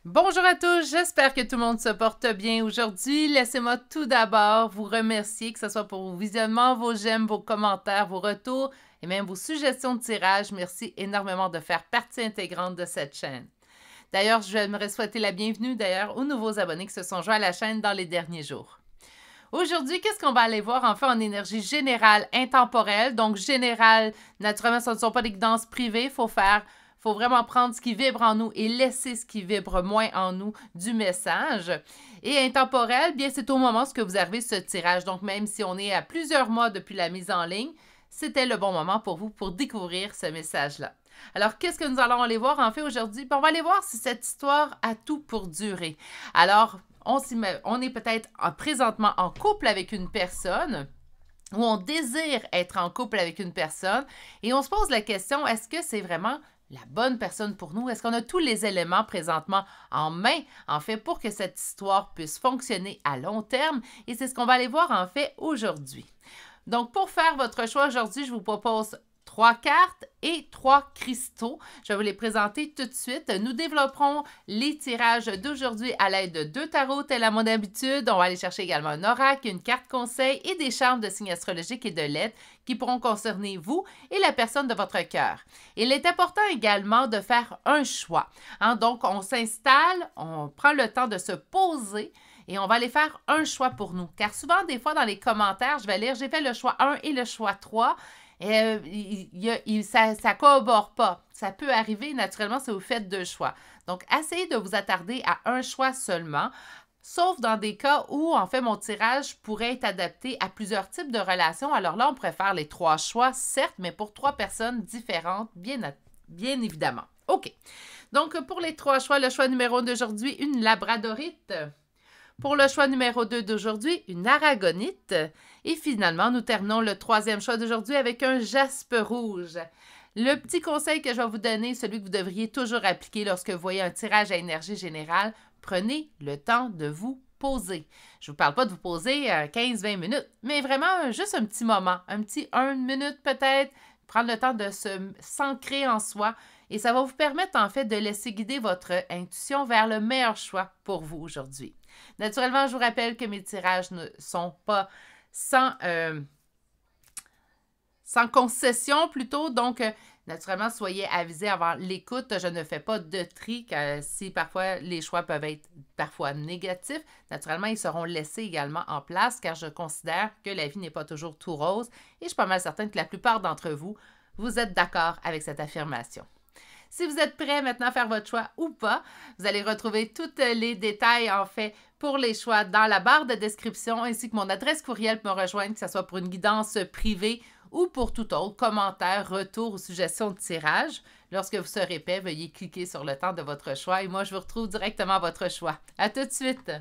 Bonjour à tous, j'espère que tout le monde se porte bien aujourd'hui. Laissez-moi tout d'abord vous remercier, que ce soit pour vos visionnements, vos j'aime, vos commentaires, vos retours et même vos suggestions de tirage. Merci énormément de faire partie intégrante de cette chaîne. D'ailleurs, j'aimerais souhaiter la bienvenue aux nouveaux abonnés qui se sont joints à la chaîne dans les derniers jours. Aujourd'hui, qu'est-ce qu'on va aller voir en fait en énergie générale intemporelle? Donc générale, naturellement, ce ne sont pas des guidances privées, faut vraiment prendre ce qui vibre en nous et laisser ce qui vibre moins en nous du message. Et intemporel, bien c'est au moment où vous arrivez ce tirage. Donc même si on est à plusieurs mois depuis la mise en ligne, c'était le bon moment pour vous pour découvrir ce message-là. Alors, qu'est-ce que nous allons aller voir en fait aujourd'hui? On va aller voir si cette histoire a tout pour durer. Alors, on est peut-être présentement en couple avec une personne ou on désire être en couple avec une personne et on se pose la question, est-ce que c'est vraiment la bonne personne pour nous? Est-ce qu'on a tous les éléments présentement en main, en fait, pour que cette histoire puisse fonctionner à long terme? Et c'est ce qu'on va aller voir en fait aujourd'hui. Donc, pour faire votre choix aujourd'hui, je vous propose 3 cartes et 3 cristaux. Je vais vous les présenter tout de suite. Nous développerons les tirages d'aujourd'hui à l'aide de 2 tarots, tel à mon habitude. On va aller chercher également un oracle, une carte conseil et des charmes de signes astrologiques et de lettres qui pourront concerner vous et la personne de votre cœur. Il est important également de faire un choix. Donc, on s'installe, on prend le temps de se poser et on va aller faire un choix pour nous. Car souvent, des fois, dans les commentaires, je vais lire, j'ai fait le choix 1 et le choix 3. Ça ne collabore pas. Ça peut arriver naturellement si vous faites 2 choix. Donc, essayez de vous attarder à un choix seulement, sauf dans des cas où, en fait, mon tirage pourrait être adapté à plusieurs types de relations. Alors là, on pourrait faire les 3 choix, certes, mais pour 3 personnes différentes, bien évidemment. OK. Donc, pour les 3 choix, le choix numéro 1 d'aujourd'hui, une labradorite. Pour le choix numéro 2 d'aujourd'hui, une aragonite. Et finalement, nous terminons le 3e choix d'aujourd'hui avec un jaspe rouge. Le petit conseil que je vais vous donner, celui que vous devriez toujours appliquer lorsque vous voyez un tirage à énergie générale, prenez le temps de vous poser. Je ne vous parle pas de vous poser 15-20 minutes, mais vraiment juste un petit moment, un petit 1 minute peut-être, prendre le temps de s'ancrer en soi et ça va vous permettre en fait de laisser guider votre intuition vers le meilleur choix pour vous aujourd'hui. Naturellement, je vous rappelle que mes tirages ne sont pas sans concession plutôt, donc naturellement, soyez avisés avant l'écoute. Je ne fais pas de tri si parfois les choix peuvent être parfois négatifs. Naturellement, ils seront laissés également en place car je considère que la vie n'est pas toujours tout rose et je suis pas mal certaine que la plupart d'entre vous, vous êtes d'accord avec cette affirmation. Si vous êtes prêts maintenant à faire votre choix ou pas, vous allez retrouver tous les détails en fait pour les choix dans la barre de description ainsi que mon adresse courriel pour me rejoindre, que ce soit pour une guidance privée ou pour tout autre commentaire, retour ou suggestion de tirage. Lorsque vous serez prêt, veuillez cliquer sur le temps de votre choix et moi, je vous retrouve directement à votre choix. À tout de suite!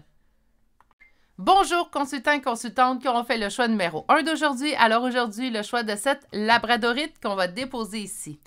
Bonjour consultants et consultantes qui auront fait le choix numéro 1 d'aujourd'hui. Alors aujourd'hui, le choix de cette labradorite qu'on va déposer ici.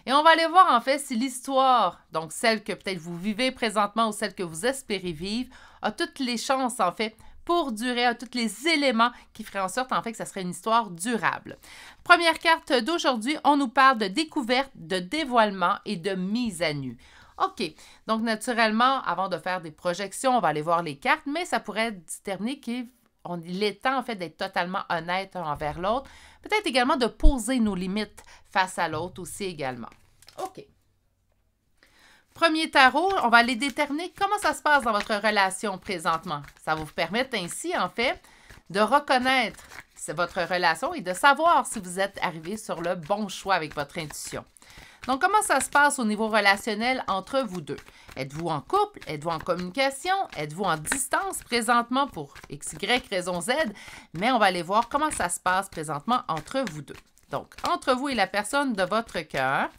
Et on va aller voir en fait si l'histoire, donc celle que peut-être vous vivez présentement ou celle que vous espérez vivre, a toutes les chances en fait pour durer, a tous les éléments qui feraient en sorte en fait que ça serait une histoire durable. Première carte d'aujourd'hui, on nous parle de découverte, de dévoilement et de mise à nu. OK, donc naturellement, avant de faire des projections, on va aller voir les cartes, mais ça pourrait déterminer qu'il est temps en fait d'être totalement honnête envers l'autre. Peut-être également de poser nos limites face à l'autre aussi également. OK. Premier tarot, on va aller déterminer comment ça se passe dans votre relation présentement. Ça va vous permettre ainsi, en fait, de reconnaître votre relation et de savoir si vous êtes arrivé sur le bon choix avec votre intuition. Donc, comment ça se passe au niveau relationnel entre vous deux? Êtes-vous en couple? Êtes-vous en communication? Êtes-vous en distance présentement pour X, Y, raison Z? Mais on va aller voir comment ça se passe présentement entre vous deux. Donc, entre vous et la personne de votre cœur,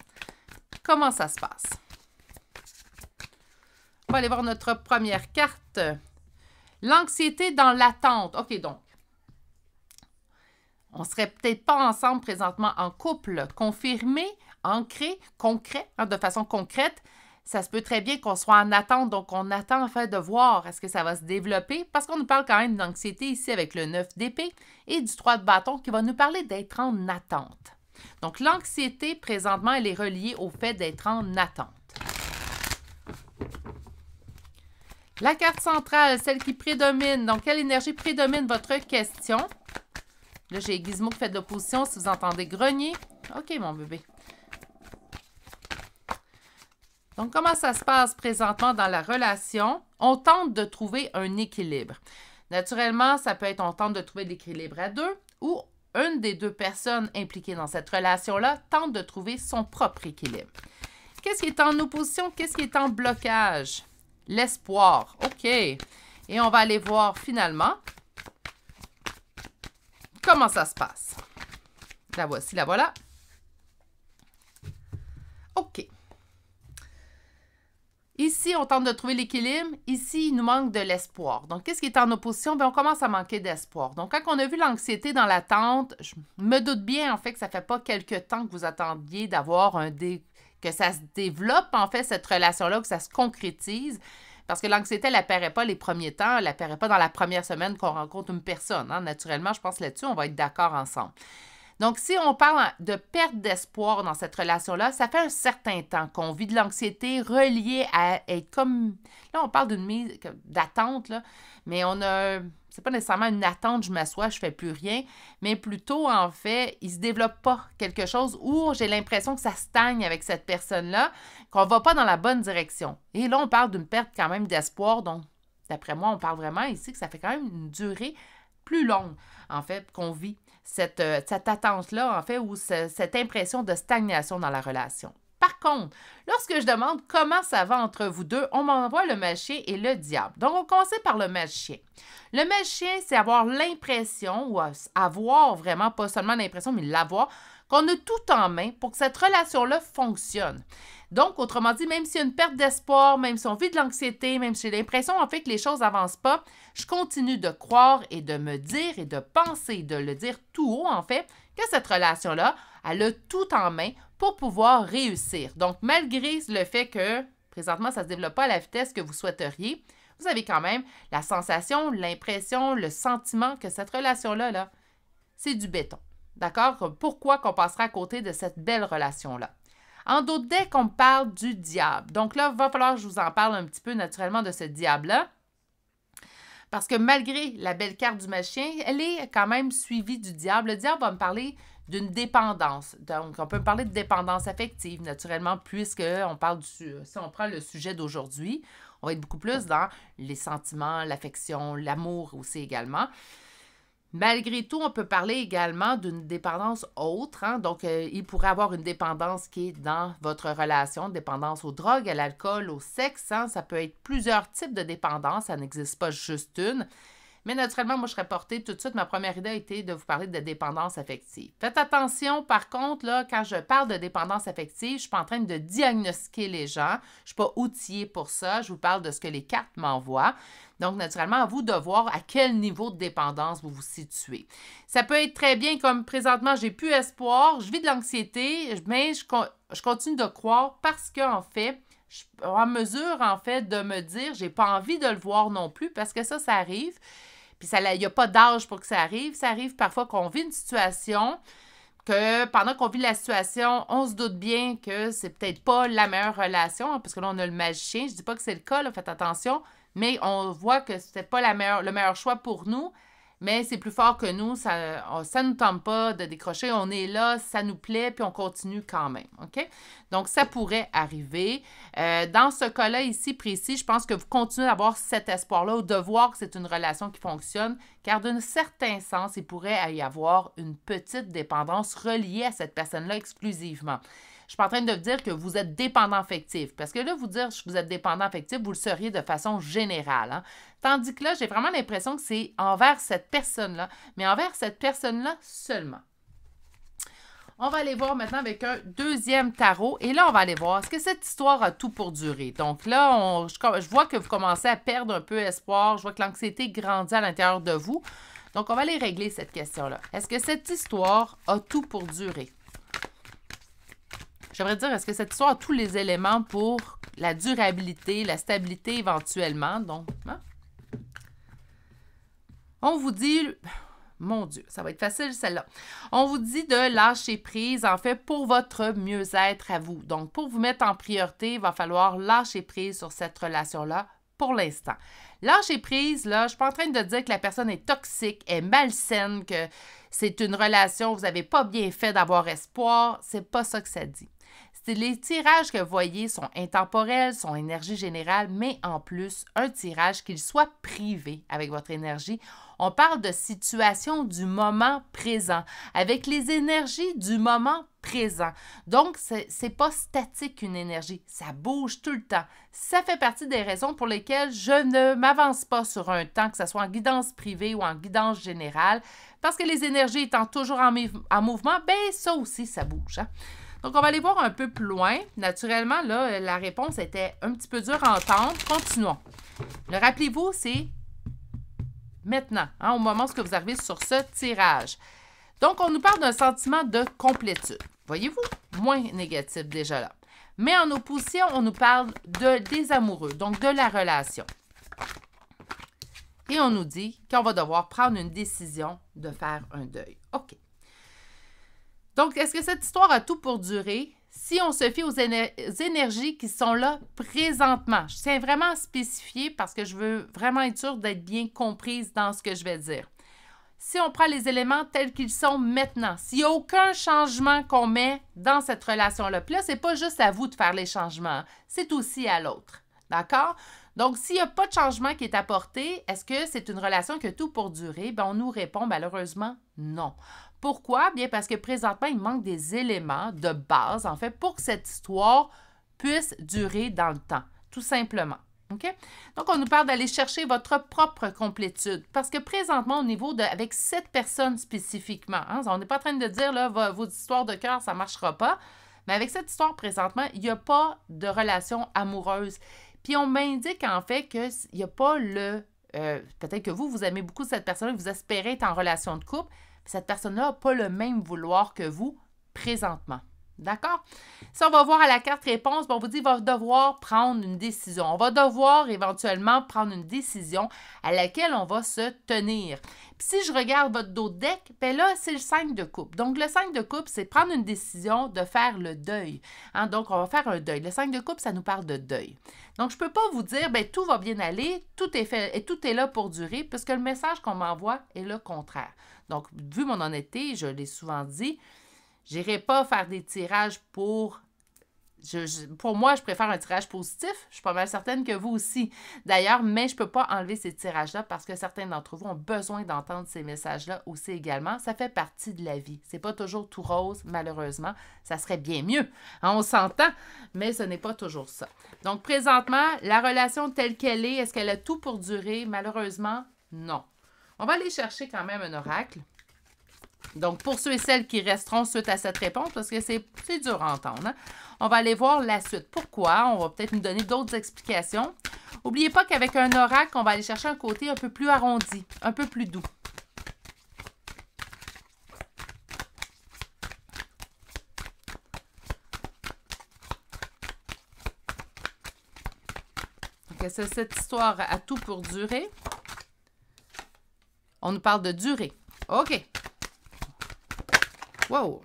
comment ça se passe? On va aller voir notre première carte. L'anxiété dans l'attente. OK, donc, on ne serait peut-être pas ensemble présentement en couple confirmé, ancré, concret, de façon concrète. Ça se peut très bien qu'on soit en attente, donc on attend en fait de voir est-ce que ça va se développer, parce qu'on nous parle quand même d'anxiété ici avec le 9 d'épée et du 3 de bâton qui va nous parler d'être en attente. Donc l'anxiété présentement, elle est reliée au fait d'être en attente. La carte centrale, celle qui prédomine. Donc, quelle énergie prédomine votre question? Là, j'ai Gizmo qui fait de l'opposition. Si vous entendez grogner. OK, mon bébé. Donc, comment ça se passe présentement dans la relation? On tente de trouver un équilibre. Naturellement, ça peut être on tente de trouver l'équilibre à deux ou une des deux personnes impliquées dans cette relation-là tente de trouver son propre équilibre. Qu'est-ce qui est en opposition? Qu'est-ce qui est en blocage? L'espoir. OK. Et on va aller voir finalement comment ça se passe. La voici, la voilà. OK. Ici, on tente de trouver l'équilibre. Ici, il nous manque de l'espoir. Donc, qu'est-ce qui est en opposition? Bien, on commence à manquer d'espoir. Donc, quand on a vu l'anxiété dans l'attente, je me doute bien, en fait, que ça ne fait pas quelque temps que vous attendiez d'avoir que ça se développe, en fait, cette relation-là, que ça se concrétise. Parce que l'anxiété, elle n'apparaît pas les premiers temps, elle n'apparaît pas dans la première semaine qu'on rencontre une personne. Hein. Naturellement, je pense là-dessus, on va être d'accord ensemble. Donc, si on parle de perte d'espoir dans cette relation-là, ça fait un certain temps qu'on vit de l'anxiété reliée à être comme... Là, on parle d'une mise d'attente, là, mais on a... C'est pas nécessairement une attente, je m'assois, je fais plus rien, mais plutôt, en fait, il se développe pas quelque chose où j'ai l'impression que ça stagne avec cette personne-là, qu'on va pas dans la bonne direction. Et là, on parle d'une perte quand même d'espoir, donc, d'après moi, on parle vraiment ici que ça fait quand même une durée plus longue, en fait, qu'on vit cette attente-là, en fait, ou cette impression de stagnation dans la relation. Par contre, lorsque je demande comment ça va entre vous deux, on m'envoie le magicien et le diable. Donc, on commence par le magicien. Le magicien, c'est avoir l'impression, ou avoir vraiment, pas seulement l'impression, mais l'avoir, qu'on a tout en main pour que cette relation-là fonctionne. Donc, autrement dit, même s'il y a une perte d'espoir, même si on vit de l'anxiété, même si j'ai l'impression, en fait, que les choses n'avancent pas, je continue de croire et de me dire et de penser, de le dire tout haut, en fait, que cette relation-là, elle a tout en main pour pouvoir réussir. Donc, malgré le fait que, présentement, ça ne se développe pas à la vitesse que vous souhaiteriez, vous avez quand même la sensation, l'impression, le sentiment que cette relation-là, là, c'est du béton. D'accord? Pourquoi qu'on passera à côté de cette belle relation-là? En d'autres, dès qu'on parle du diable, donc là, il va falloir que je vous en parle un petit peu naturellement de ce diable-là, parce que malgré la belle carte du magicien, elle est quand même suivie du diable. Le diable va me parler d'une dépendance. Donc, on peut me parler de dépendance affective, naturellement, puisqu'on parle si on prend le sujet d'aujourd'hui, on va être beaucoup plus dans les sentiments, l'affection, l'amour aussi également. Malgré tout, on peut parler également d'une dépendance autre. Hein? Donc, il pourrait avoir une dépendance qui est dans votre relation, dépendance aux drogues, à l'alcool, au sexe. Hein? Ça peut être plusieurs types de dépendance, ça n'existe pas juste une. Mais naturellement, moi, je serais portée tout de suite. Ma première idée a été de vous parler de dépendance affective. Faites attention, par contre, là, quand je parle de dépendance affective, je ne suis pas en train de diagnostiquer les gens. Je ne suis pas outillée pour ça. Je vous parle de ce que les cartes m'envoient. Donc, naturellement, à vous de voir à quel niveau de dépendance vous vous situez. Ça peut être très bien comme présentement, j'ai plus espoir, je vis de l'anxiété, mais je continue de croire parce qu'en fait, je suis en mesure, en fait, de me dire, j'ai pas envie de le voir non plus parce que ça arrive. Puis il n'y a pas d'âge pour que ça arrive. Ça arrive parfois qu'on vit une situation que pendant qu'on vit la situation, on se doute bien que c'est peut-être pas la meilleure relation, hein, parce que là, on a le magicien. Je dis pas que c'est le cas, là, faites attention, mais on voit que c'était pas le meilleur choix pour nous, mais c'est plus fort que nous, ça nous tente pas de décrocher, on est là, ça nous plaît, puis on continue quand même, OK? Donc, ça pourrait arriver. Dans ce cas-là ici précis, je pense que vous continuez d'avoir cet espoir-là ou de voir que c'est une relation qui fonctionne, car d'un certain sens, il pourrait y avoir une petite dépendance reliée à cette personne-là exclusivement. Je ne suis pas en train de vous dire que vous êtes dépendant affectif, parce que là, vous dire que vous êtes dépendant affectif, vous le seriez de façon générale. Hein? Tandis que là, j'ai vraiment l'impression que c'est envers cette personne-là, mais envers cette personne-là seulement. On va aller voir maintenant avec un deuxième tarot, et là, on va aller voir, est-ce que cette histoire a tout pour durer? Donc là, je vois que vous commencez à perdre un peu espoir, je vois que l'anxiété grandit à l'intérieur de vous. Donc, on va aller régler cette question-là. Est-ce que cette histoire a tout pour durer? J'aimerais dire, est-ce que cette histoire a tous les éléments pour la durabilité, la stabilité éventuellement? Donc, hein? On vous dit, mon Dieu, ça va être facile celle-là. On vous dit de lâcher prise, en fait, pour votre mieux-être à vous. Donc, pour vous mettre en priorité, il va falloir lâcher prise sur cette relation-là pour l'instant. Lâcher prise, là, je ne suis pas en train de dire que la personne est toxique, est malsaine, que c'est une relation, vous n'avez pas bien fait d'avoir espoir. C'est pas ça que ça dit. Les tirages que vous voyez sont intemporels, sont énergie générale, mais en plus, un tirage qu'il soit privé avec votre énergie. On parle de situation du moment présent, avec les énergies du moment présent. Donc, c'est pas statique une énergie, ça bouge tout le temps. Ça fait partie des raisons pour lesquelles je ne m'avance pas sur un temps, que ce soit en guidance privée ou en guidance générale, parce que les énergies étant toujours en mouvement, bien ça aussi, ça bouge. Hein? Donc, on va aller voir un peu plus loin. Naturellement, là, la réponse était un petit peu dure à entendre. Continuons. Le rappelez-vous, c'est maintenant, hein, au moment où vous arrivez sur ce tirage. Donc, on nous parle d'un sentiment de complétude. Voyez-vous? Moins négatif déjà là. Mais en opposition, on nous parle des amoureux, donc de la relation. Et on nous dit qu'on va devoir prendre une décision de faire un deuil. OK. Donc, est-ce que cette histoire a tout pour durer? Si on se fie aux énergies qui sont là présentement, je tiens vraiment à spécifier parce que je veux vraiment être sûre d'être bien comprise dans ce que je vais dire. Si on prend les éléments tels qu'ils sont maintenant, s'il n'y a aucun changement qu'on met dans cette relation-là, puis là, ce n'est pas juste à vous de faire les changements, c'est aussi à l'autre. D'accord? Donc, s'il n'y a pas de changement qui est apporté, est-ce que c'est une relation qui a tout pour durer? Bien, on nous répond malheureusement non. Pourquoi? Bien parce que présentement, il manque des éléments de base, en fait, pour que cette histoire puisse durer dans le temps, tout simplement. OK? Donc, on nous parle d'aller chercher votre propre complétude parce que présentement, au niveau de, avec cette personne spécifiquement, hein, on n'est pas en train de dire, là, vos histoires de cœur, ça ne marchera pas, mais avec cette histoire présentement, il n'y a pas de relation amoureuse. Puis, on m'indique en fait qu'il n'y a pas le... peut-être que vous aimez beaucoup cette personne, vous espérez être en relation de couple, cette personne-là n'a pas le même vouloir que vous présentement. D'accord? Si on va voir à la carte réponse, on vous dit qu'il va devoir prendre une décision. On va devoir éventuellement prendre une décision à laquelle on va se tenir. Puis si je regarde votre dos de deck, bien là, c'est le 5 de coupe. Donc, le 5 de coupe, c'est prendre une décision de faire le deuil. Hein? Donc, on va faire un deuil. Le 5 de coupe, ça nous parle de deuil. Donc, je ne peux pas vous dire, bien, tout va bien aller, tout est fait et tout est là pour durer, puisque le message qu'on m'envoie est le contraire. Donc, vu mon honnêteté, je l'ai souvent dit, je n'irai pas faire des tirages pour... pour moi, je préfère un tirage positif. Je suis pas mal certaine que vous aussi, d'ailleurs, mais je ne peux pas enlever ces tirages-là parce que certains d'entre vous ont besoin d'entendre ces messages-là aussi également. Ça fait partie de la vie. Ce n'est pas toujours tout rose, malheureusement. Ça serait bien mieux. Hein, on s'entend, mais ce n'est pas toujours ça. Donc, présentement, la relation telle qu'elle est ce qu'elle a tout pour durer? Malheureusement, non. On va aller chercher quand même un oracle. Donc, pour ceux et celles qui resteront suite à cette réponse, parce que c'est dur à entendre, hein? On va aller voir la suite. Pourquoi? On va peut-être nous donner d'autres explications. N'oubliez pas qu'avec un oracle, on va aller chercher un côté un peu plus arrondi, un peu plus doux. Donc, cette histoire a tout pour durer. On nous parle de durée. OK. Wow!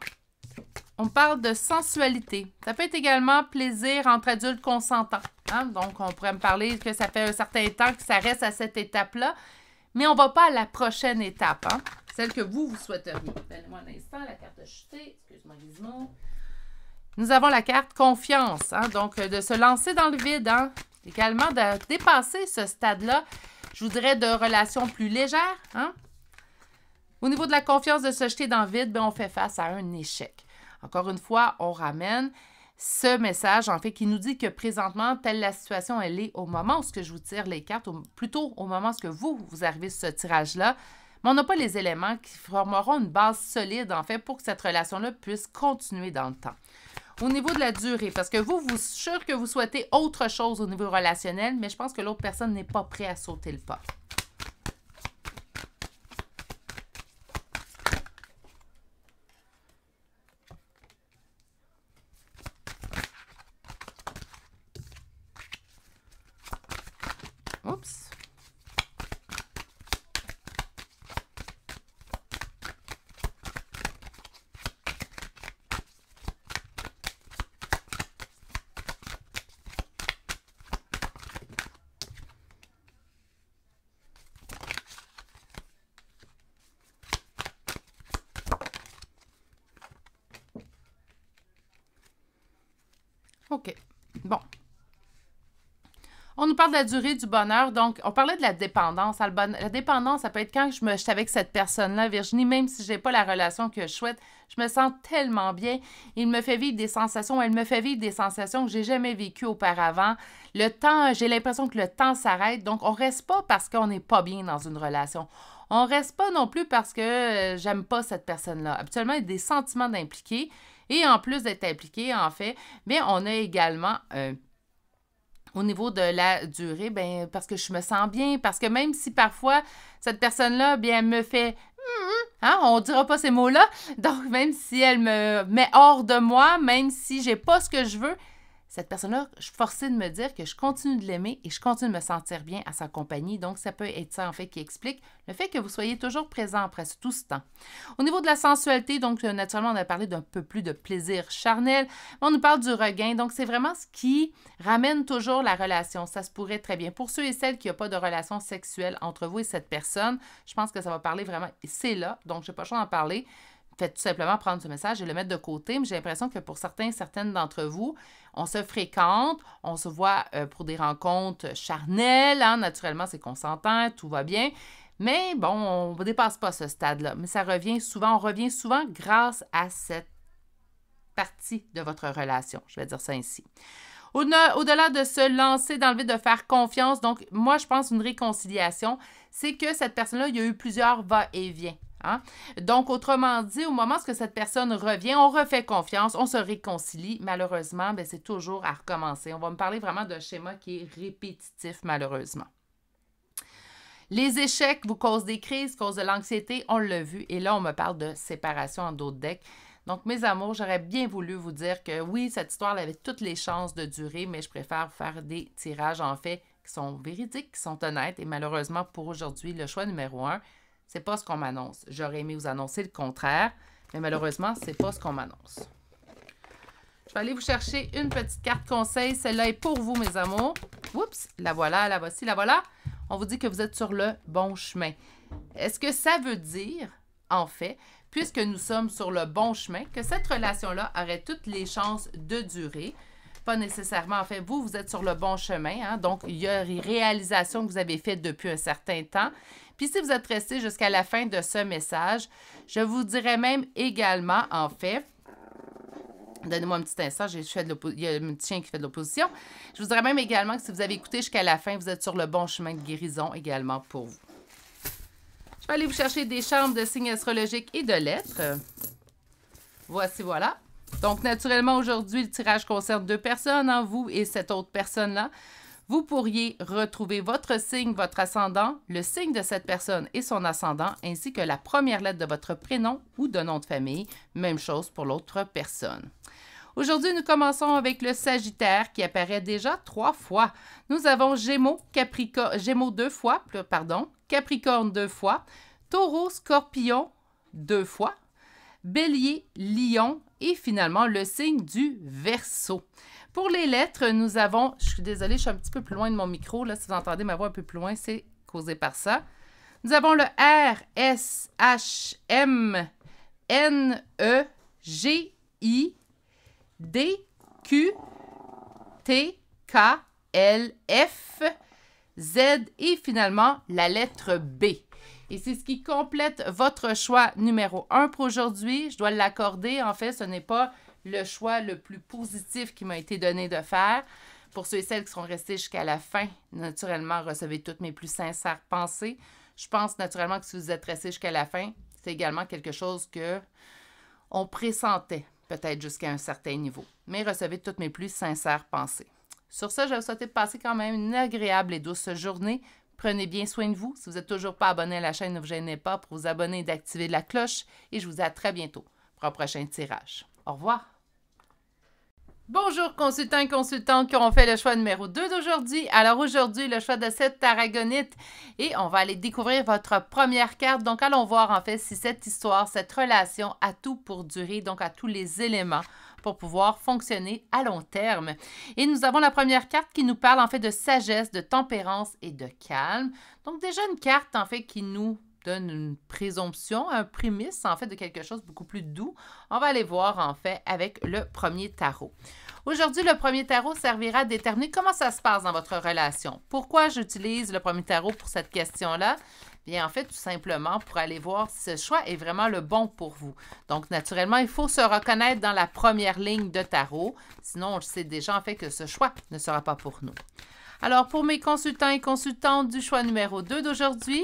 On parle de sensualité. Ça peut être également plaisir entre adultes consentants. Hein? Donc, on pourrait me parler que ça fait un certain temps que ça reste à cette étape-là, mais on ne va pas à la prochaine étape, hein? Celle que vous souhaiteriez. Donnez-moi un instant, la carte a chuté. Excuse-moi, Gizmo. Nous avons la carte confiance, hein? Donc de se lancer dans le vide, hein? Également de dépasser ce stade-là, je vous dirais de relations plus légères, hein? Au niveau de la confiance de se jeter dans le vide, bien, on fait face à un échec. Encore une fois, on ramène ce message, en fait, qui nous dit que présentement, telle la situation, elle est au moment où je vous tire les cartes, plutôt au moment où vous arrivez sur ce tirage-là, mais on n'a pas les éléments qui formeront une base solide, en fait, pour que cette relation-là puisse continuer dans le temps. Au niveau de la durée, parce que vous, je suis sûr que vous souhaitez autre chose au niveau relationnel, mais je pense que l'autre personne n'est pas prête à sauter le pas. Oups. OK. Bon. On nous parle de la durée du bonheur. Donc, on parlait de la dépendance. La dépendance, ça peut être quand je suis avec cette personne-là, Virginie, même si je n'ai pas la relation que je souhaite, je me sens tellement bien. Il me fait vivre des sensations, elle me fait vivre des sensations que je n'ai jamais vécues auparavant. Le temps, j'ai l'impression que le temps s'arrête. Donc, on ne reste pas parce qu'on n'est pas bien dans une relation. On ne reste pas non plus parce que j'aime pas cette personne-là. Habituellement, il y a des sentiments d'impliquer. Et en plus d'être impliqué, en fait, bien, on a également... au niveau de la durée, bien, parce que je me sens bien, parce que même si parfois, cette personne-là, bien, elle me fait hein, on ne dira pas ces mots-là, donc même si elle me met hors de moi, même si j'ai pas ce que je veux, cette personne-là, je suis forcée de me dire que je continue de l'aimer et je continue de me sentir bien à sa compagnie. Donc, ça peut être ça, en fait, qui explique le fait que vous soyez toujours présent après tout ce temps. Au niveau de la sensualité, donc, naturellement, on a parlé d'un peu plus de plaisir charnel. On nous parle du regain. Donc, c'est vraiment ce qui ramène toujours la relation. Ça se pourrait très bien. Pour ceux et celles qui n'ont pas de relation sexuelle entre vous et cette personne, je pense que ça va parler vraiment, c'est là. Donc, je n'ai pas le choix d'en parler. Faites tout simplement prendre ce message et le mettre de côté. Mais j'ai l'impression que pour certaines d'entre vous, on se fréquente, on se voit pour des rencontres charnelles. Hein, naturellement, c'est consentant, tout va bien. Mais bon, on ne dépasse pas ce stade-là. Mais ça revient souvent, on revient souvent grâce à cette partie de votre relation. Je vais dire ça ainsi. Au-delà de se lancer dans le vide, de faire confiance, donc moi, je pense une réconciliation, c'est que cette personne-là, il y a eu plusieurs va-et-vient. Hein? Donc, autrement dit, au moment où cette personne revient, on refait confiance, on se réconcilie. Malheureusement, bien, c'est toujours à recommencer. On va me parler vraiment d'un schéma qui est répétitif, malheureusement. Les échecs vous causent des crises, causent de l'anxiété, on l'a vu. Et là, on me parle de séparation en d'autres decks. Donc, mes amours, j'aurais bien voulu vous dire que oui, cette histoire avait toutes les chances de durer, mais je préfère faire des tirages, en fait, qui sont véridiques, qui sont honnêtes. Et malheureusement, pour aujourd'hui, le choix numéro 1, c'est pas ce qu'on m'annonce. J'aurais aimé vous annoncer le contraire, mais malheureusement, c'est pas ce qu'on m'annonce. Je vais aller vous chercher une petite carte conseil. Celle-là est pour vous, mes amours. Oups, la voilà, la voici, la voilà. On vous dit que vous êtes sur le bon chemin. Est-ce que ça veut dire, en fait, puisque nous sommes sur le bon chemin, que cette relation-là aurait toutes les chances de durer? Pas nécessairement. En fait, vous êtes sur le bon chemin. Hein? Donc, il y a des réalisations que vous avez faites depuis un certain temps. Puis, si vous êtes resté jusqu'à la fin de ce message, je vous dirais même également, en fait, donnez-moi un petit instant, il y a un petit chien qui fait de l'opposition. Je vous dirais même également que si vous avez écouté jusqu'à la fin, vous êtes sur le bon chemin de guérison également pour vous. Je vais aller vous chercher des chambres de signes astrologiques et de lettres. Voici, voilà. Donc, naturellement, aujourd'hui, le tirage concerne 2 personnes, hein, vous et cette autre personne-là. Vous pourriez retrouver votre signe, votre ascendant, le signe de cette personne et son ascendant, ainsi que la première lettre de votre prénom ou de nom de famille. Même chose pour l'autre personne. Aujourd'hui, nous commençons avec le Sagittaire qui apparaît déjà 3 fois. Nous avons Gémeaux, Gémeaux 2 fois, pardon, Capricorne 2 fois, Taureau, Scorpion 2 fois, Bélier, Lion et finalement le signe du Verseau. Pour les lettres, nous avons, je suis désolée, je suis un petit peu plus loin de mon micro, là, si vous entendez ma voix un peu plus loin, c'est causé par ça. Nous avons le R, S, H, M, N, E, G, I, D, Q, T, K, L, F, Z et finalement la lettre B. Et c'est ce qui complète votre choix numéro 1 pour aujourd'hui. Je dois l'accorder. En fait, ce n'est pas le choix le plus positif qui m'a été donné de faire. Pour ceux et celles qui seront restés jusqu'à la fin, naturellement, recevez toutes mes plus sincères pensées. Je pense naturellement que si vous êtes restés jusqu'à la fin, c'est également quelque chose que on pressentait, peut-être jusqu'à un certain niveau. Mais recevez toutes mes plus sincères pensées. Sur ce, je vais vous souhaiter de passer quand même une agréable et douce journée. Prenez bien soin de vous. Si vous n'êtes toujours pas abonné à la chaîne, ne vous gênez pas pour vous abonner et d'activer la cloche. Et je vous dis à très bientôt pour un prochain tirage. Au revoir. Bonjour consultants et consultantes qui auront fait le choix numéro 2 d'aujourd'hui. Alors aujourd'hui, le choix de cette Aragonite et on va aller découvrir votre première carte. Donc allons voir en fait si cette histoire, cette relation a tout pour durer, donc a tous les éléments pour pouvoir fonctionner à long terme. Et nous avons la première carte qui nous parle en fait de sagesse, de tempérance et de calme. Donc déjà une carte en fait qui nous donne une présomption, un prémisse, en fait, de quelque chose de beaucoup plus doux. On va aller voir, en fait, avec le premier tarot. Aujourd'hui, le premier tarot servira à déterminer comment ça se passe dans votre relation. Pourquoi j'utilise le premier tarot pour cette question-là? Bien, en fait, tout simplement pour aller voir si ce choix est vraiment le bon pour vous. Donc, naturellement, il faut se reconnaître dans la première ligne de tarot. Sinon, on sait déjà, en fait, que ce choix ne sera pas pour nous. Alors, pour mes consultants et consultantes du choix numéro 2 d'aujourd'hui,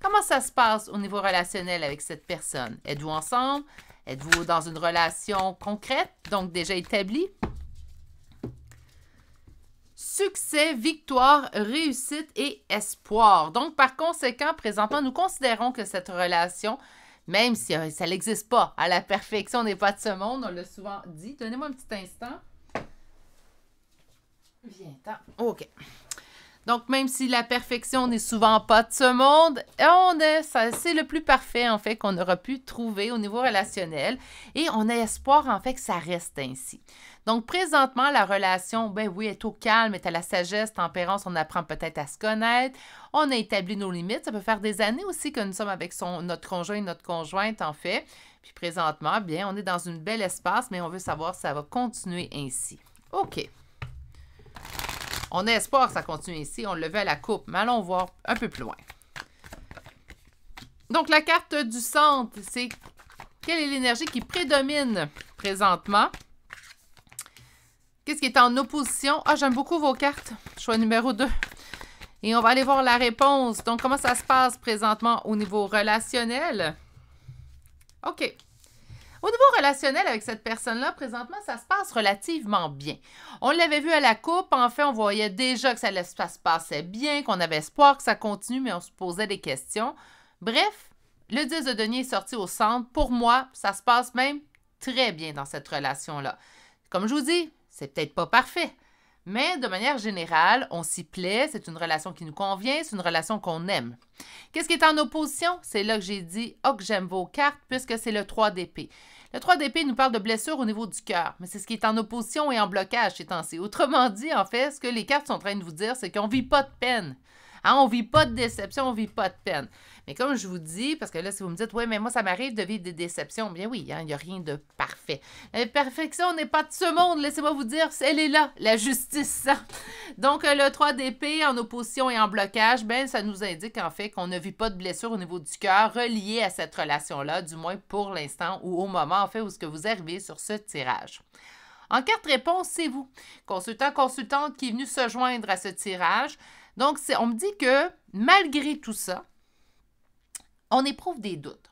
comment ça se passe au niveau relationnel avec cette personne? Êtes-vous ensemble? Êtes-vous dans une relation concrète, donc déjà établie? Succès, victoire, réussite et espoir. Donc, par conséquent, présentement, nous considérons que cette relation, même si ça n'existe pas à la perfection, n'est pas de ce monde, on l'a souvent dit. Donnez-moi un petit instant. Viens-t'en. OK. Donc, même si la perfection n'est souvent pas de ce monde, c'est le plus parfait, en fait, qu'on aura pu trouver au niveau relationnel. Et on a espoir, en fait, que ça reste ainsi. Donc, présentement, la relation, ben oui, est au calme, est à la sagesse, tempérance, on apprend peut-être à se connaître. On a établi nos limites. Ça peut faire des années aussi que nous sommes avec notre conjoint, notre conjointe, en fait. Puis présentement, bien, on est dans une belle espace, mais on veut savoir si ça va continuer ainsi. OK. On a espoir que ça continue ici. On le veut à la coupe, mais allons voir un peu plus loin. Donc, la carte du centre, c'est quelle est l'énergie qui prédomine présentement? Qu'est-ce qui est en opposition? Ah, j'aime beaucoup vos cartes. Choix numéro 2. Et on va aller voir la réponse. Donc, comment ça se passe présentement au niveau relationnel? OK. Au niveau relationnel avec cette personne-là, présentement, ça se passe relativement bien. On l'avait vu à la coupe. En fait, on voyait déjà que ça se passait bien, qu'on avait espoir que ça continue, mais on se posait des questions. Bref, le 10 de denier est sorti au centre. Pour moi, ça se passe même très bien dans cette relation-là. Comme je vous dis, c'est peut-être pas parfait, mais de manière générale, on s'y plaît. C'est une relation qui nous convient, c'est une relation qu'on aime. Qu'est-ce qui est en opposition? C'est là que j'ai dit « Oh, que j'aime vos cartes » puisque c'est le 3 d'épée. Le 3 d'épée nous parle de blessures au niveau du cœur, mais c'est ce qui est en opposition et en blocage ces temps-ci. Autrement dit, en fait, ce que les cartes sont en train de vous dire, c'est qu'on ne vit pas de peine. Hein, on ne vit pas de déception, on ne vit pas de peine. Mais comme je vous dis, parce que là, si vous me dites, oui, mais moi, ça m'arrive de vivre des déceptions, bien oui, il n'y a rien de parfait. La perfection n'est pas de ce monde, laissez-moi vous dire, elle est là, la justice. Donc, le 3 d'épée en opposition et en blocage, ben ça nous indique en fait qu'on ne vit pas de blessure au niveau du cœur reliée à cette relation-là, du moins pour l'instant ou au moment, en fait, où est-ce que vous arrivez sur ce tirage. En carte réponse, c'est vous, consultant, consultante qui est venu se joindre à ce tirage. Donc, on me dit que malgré tout ça, on éprouve des doutes.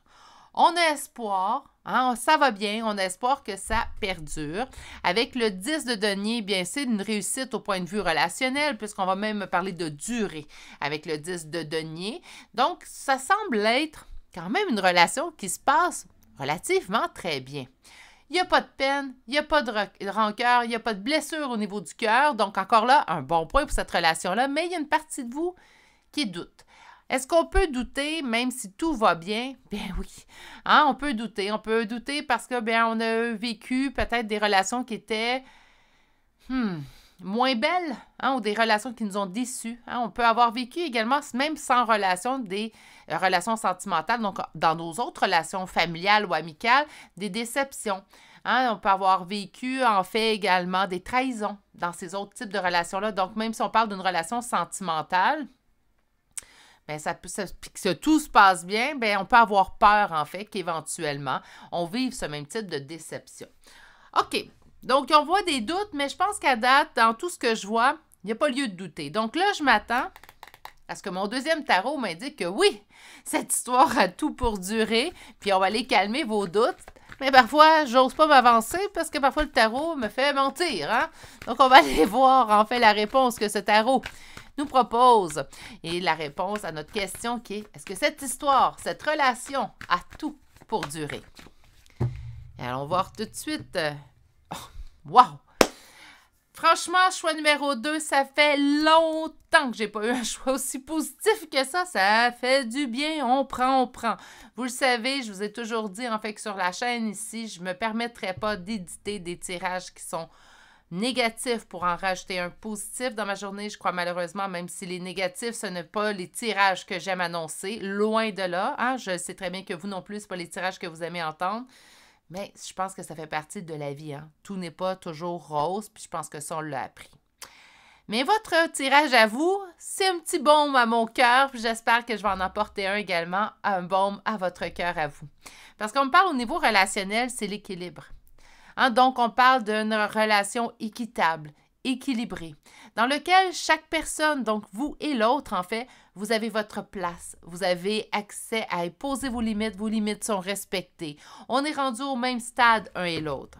On a espoir, hein, ça va bien, on a espoir que ça perdure. Avec le 10 de denier, bien, c'est une réussite au point de vue relationnel, puisqu'on va même parler de durée avec le 10 de denier. Donc, ça semble être quand même une relation qui se passe relativement très bien. Il n'y a pas de peine, il n'y a pas de rancœur, il n'y a pas de blessure au niveau du cœur. Donc, encore là, un bon point pour cette relation-là, mais il y a une partie de vous qui doute. Est-ce qu'on peut douter même si tout va bien? Bien oui. Hein, on peut douter. On peut douter parce que, bien, on a vécu peut-être des relations qui étaient moins belles, hein, ou des relations qui nous ont déçus. Hein. On peut avoir vécu également, même sans relation, des relations sentimentales, donc dans nos autres relations familiales ou amicales, des déceptions. Hein. On peut avoir vécu, en fait, également des trahisons dans ces autres types de relations-là. Donc, même si on parle d'une relation sentimentale, bien, puis que tout se passe bien, bien, on peut avoir peur, en fait, qu'éventuellement, on vive ce même type de déception. OK. Donc, on voit des doutes, mais je pense qu'à date, dans tout ce que je vois, il n'y a pas lieu de douter. Donc là, je m'attends à ce que mon deuxième tarot m'indique que oui, cette histoire a tout pour durer, puis on va aller calmer vos doutes. Mais parfois, j'ose pas m'avancer parce que parfois le tarot me fait mentir. Hein? Donc, on va aller voir, en fait, la réponse que ce tarot nous propose. Et la réponse à notre question qui est, est-ce que cette histoire, cette relation a tout pour durer? Et allons voir tout de suite. Wow! Franchement, choix numéro 2, ça fait longtemps que j'ai pas eu un choix aussi positif que ça. Ça fait du bien, on prend, on prend. Vous le savez, je vous ai toujours dit, en fait, que sur la chaîne ici, je me permettrai pas d'éditer des tirages qui sont négatif pour en rajouter un positif dans ma journée. Je crois malheureusement, même si les négatifs, ce n'est pas les tirages que j'aime annoncer, loin de là. Hein? Je sais très bien que vous non plus, ce n'est pas les tirages que vous aimez entendre. Mais je pense que ça fait partie de la vie. Hein? Tout n'est pas toujours rose, puis je pense que ça, on l'a appris. Mais votre tirage à vous, c'est un petit baume à mon cœur, puis j'espère que je vais en apporter un également, un baume à votre cœur à vous. Parce qu'on me parle au niveau relationnel, c'est l'équilibre. Hein? Donc, on parle d'une relation équitable, équilibrée, dans lequel chaque personne, donc vous et l'autre, en fait, vous avez votre place. Vous avez accès à poser vos limites sont respectées. On est rendu au même stade, un et l'autre.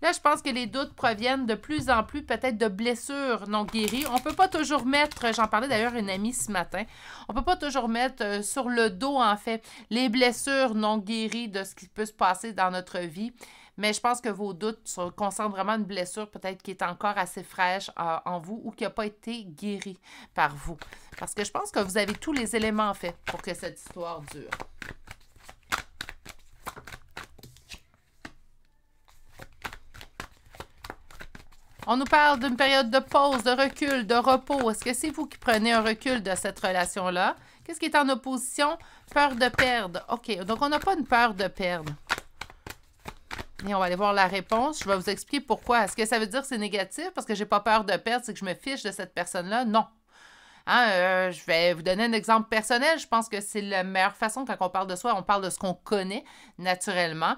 Là, je pense que les doutes proviennent de plus en plus peut-être de blessures non guéries. On ne peut pas toujours mettre, j'en parlais d'ailleurs à une amie ce matin, on ne peut pas toujours mettre sur le dos, en fait, les blessures non guéries de ce qui peut se passer dans notre vie. Mais je pense que vos doutes concernent vraiment une blessure peut-être qui est encore assez fraîche en vous ou qui n'a pas été guérie par vous. Parce que je pense que vous avez tous les éléments, en fait, pour que cette histoire dure. On nous parle d'une période de pause, de recul, de repos. Est-ce que c'est vous qui prenez un recul de cette relation-là? Qu'est-ce qui est en opposition? Peur de perdre. OK, donc on n'a pas une peur de perdre. Et on va aller voir la réponse. Je vais vous expliquer pourquoi. Est-ce que ça veut dire que c'est négatif? Parce que j'ai pas peur de perdre, c'est que je me fiche de cette personne-là? Non. Hein, je vais vous donner un exemple personnel. Je pense que c'est la meilleure façon quand on parle de soi. On parle de ce qu'on connaît naturellement.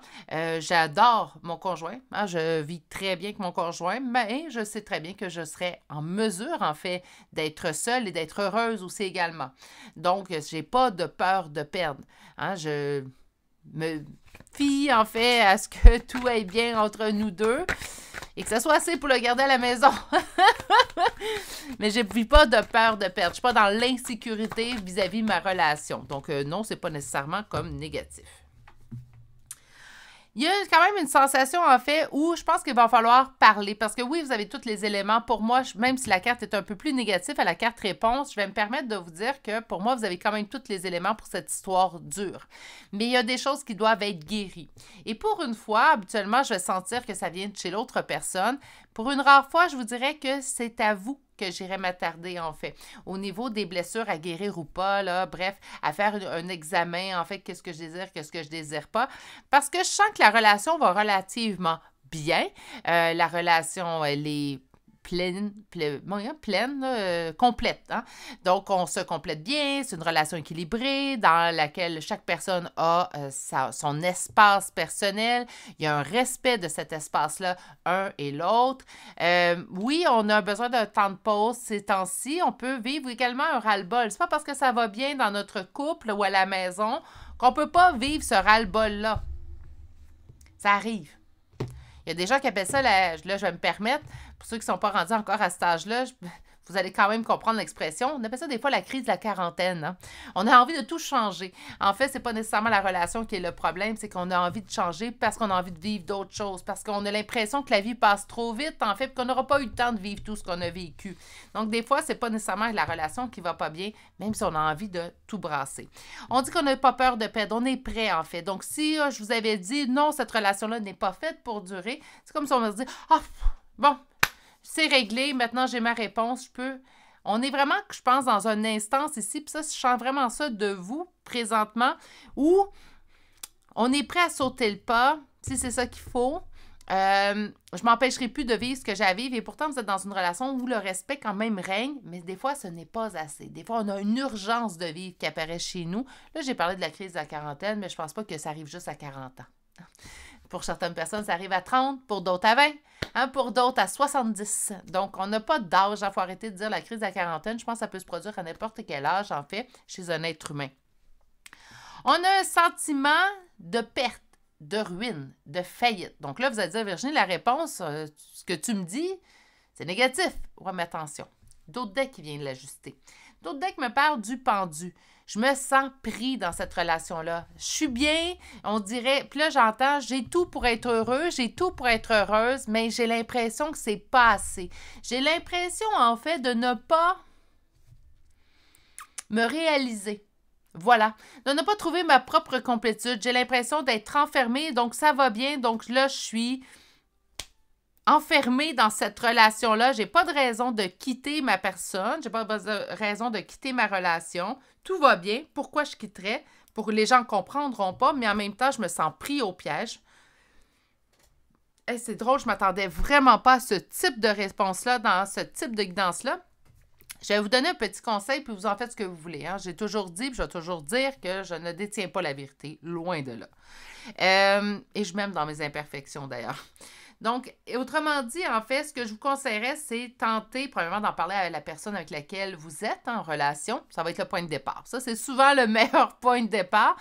J'adore mon conjoint. Hein, je vis très bien avec mon conjoint, mais je sais très bien que je serais en mesure, en fait, d'être seule et d'être heureuse aussi également. Donc, je n'ai pas de peur de perdre. Hein, je me fie, en fait, à ce que tout aille bien entre nous deux et que ça soit assez pour le garder à la maison. Mais je ne vis pas de peur de perdre. Je ne suis pas dans l'insécurité vis-à-vis de ma relation. Donc, non, ce n'est pas nécessairement comme négatif. Il y a quand même une sensation, en fait, où je pense qu'il va falloir parler. Parce que oui, vous avez tous les éléments. Pour moi, même si la carte est un peu plus négative à la carte réponse, je vais me permettre de vous dire que pour moi, vous avez quand même tous les éléments pour cette histoire dure. Mais il y a des choses qui doivent être guéries. Et pour une fois, habituellement, je vais sentir que ça vient de chez l'autre personne. Pour une rare fois, je vous dirais que c'est à vous que j'irai m'attarder, en fait, au niveau des blessures à guérir ou pas, là, bref, à faire un examen, en fait, qu'est-ce que je désire, qu'est-ce que je désire pas, parce que je sens que la relation va relativement bien, la relation, elle est complète. Hein? Donc, on se complète bien, c'est une relation équilibrée dans laquelle chaque personne a son espace personnel. Il y a un respect de cet espace-là, un et l'autre. Oui, on a besoin d'un temps de pause ces temps-ci. On peut vivre également un ras-le-bol. C'est pas parce que ça va bien dans notre couple ou à la maison qu'on peut pas vivre ce ras-le-bol-là. Ça arrive. Il y a des gens qui appellent ça, là, je vais me permettre, pour ceux qui ne sont pas rendus encore à cet âge-là, vous allez quand même comprendre l'expression. On appelle ça des fois la crise de la quarantaine. Hein? On a envie de tout changer. En fait, ce n'est pas nécessairement la relation qui est le problème, c'est qu'on a envie de changer parce qu'on a envie de vivre d'autres choses, parce qu'on a l'impression que la vie passe trop vite, en fait, qu'on n'aura pas eu le temps de vivre tout ce qu'on a vécu. Donc, des fois, ce n'est pas nécessairement la relation qui ne va pas bien, même si on a envie de tout brasser. On dit qu'on n'a pas peur de perdre, on est prêt, en fait. Donc, si je vous avais dit, non, cette relation-là n'est pas faite pour durer, c'est comme si on me dit, ah, bon, c'est réglé, maintenant j'ai ma réponse, je peux. On est vraiment, je pense, dans une instance ici, puis ça, je sens vraiment ça de vous présentement, où on est prêt à sauter le pas, si c'est ça qu'il faut. Je m'empêcherai plus de vivre ce que j'ai à vivre, et pourtant vous êtes dans une relation où le respect quand même règne, mais des fois ce n'est pas assez. Des fois on a une urgence de vivre qui apparaît chez nous. Là j'ai parlé de la crise de la quarantaine, mais je pense pas que ça arrive juste à 40 ans. Pour certaines personnes, ça arrive à 30, pour d'autres à 20, hein, pour d'autres à 70. Donc, on n'a pas d'âge. Il faut arrêter de dire la crise de la quarantaine. Je pense que ça peut se produire à n'importe quel âge, en fait, chez un être humain. On a un sentiment de perte, de ruine, de faillite. Donc là, vous allez dire, Virginie, la réponse, ce que tu me dis, c'est négatif. Ouais, mais attention. D'autres decks qui viennent l'ajuster. D'autres decks me parlent du pendu. Je me sens pris dans cette relation-là. Je suis bien, on dirait, puis là j'entends, j'ai tout pour être heureux, j'ai tout pour être heureuse, mais j'ai l'impression que c'est pas assez. J'ai l'impression, en fait, de ne pas me réaliser. Voilà. De ne pas trouver ma propre complétude. J'ai l'impression d'être enfermée, donc ça va bien, donc là je suis enfermée dans cette relation-là. Je n'ai pas de raison de quitter ma personne. Je n'ai pas de raison de quitter ma relation. Tout va bien. Pourquoi je quitterais? Les gens ne comprendront pas, mais en même temps, je me sens pris au piège. Hey, c'est drôle, je ne m'attendais vraiment pas à ce type de réponse-là, dans ce type de guidance-là. Je vais vous donner un petit conseil, puis vous en faites ce que vous voulez. Hein. J'ai toujours dit, puis je vais toujours dire que je ne détiens pas la vérité, loin de là. Et je m'aime dans mes imperfections, d'ailleurs. Donc, autrement dit, en fait, ce que je vous conseillerais, c'est tenter, premièrement, d'en parler à la personne avec laquelle vous êtes en relation. Ça va être le point de départ. Ça, c'est souvent le meilleur point de départ.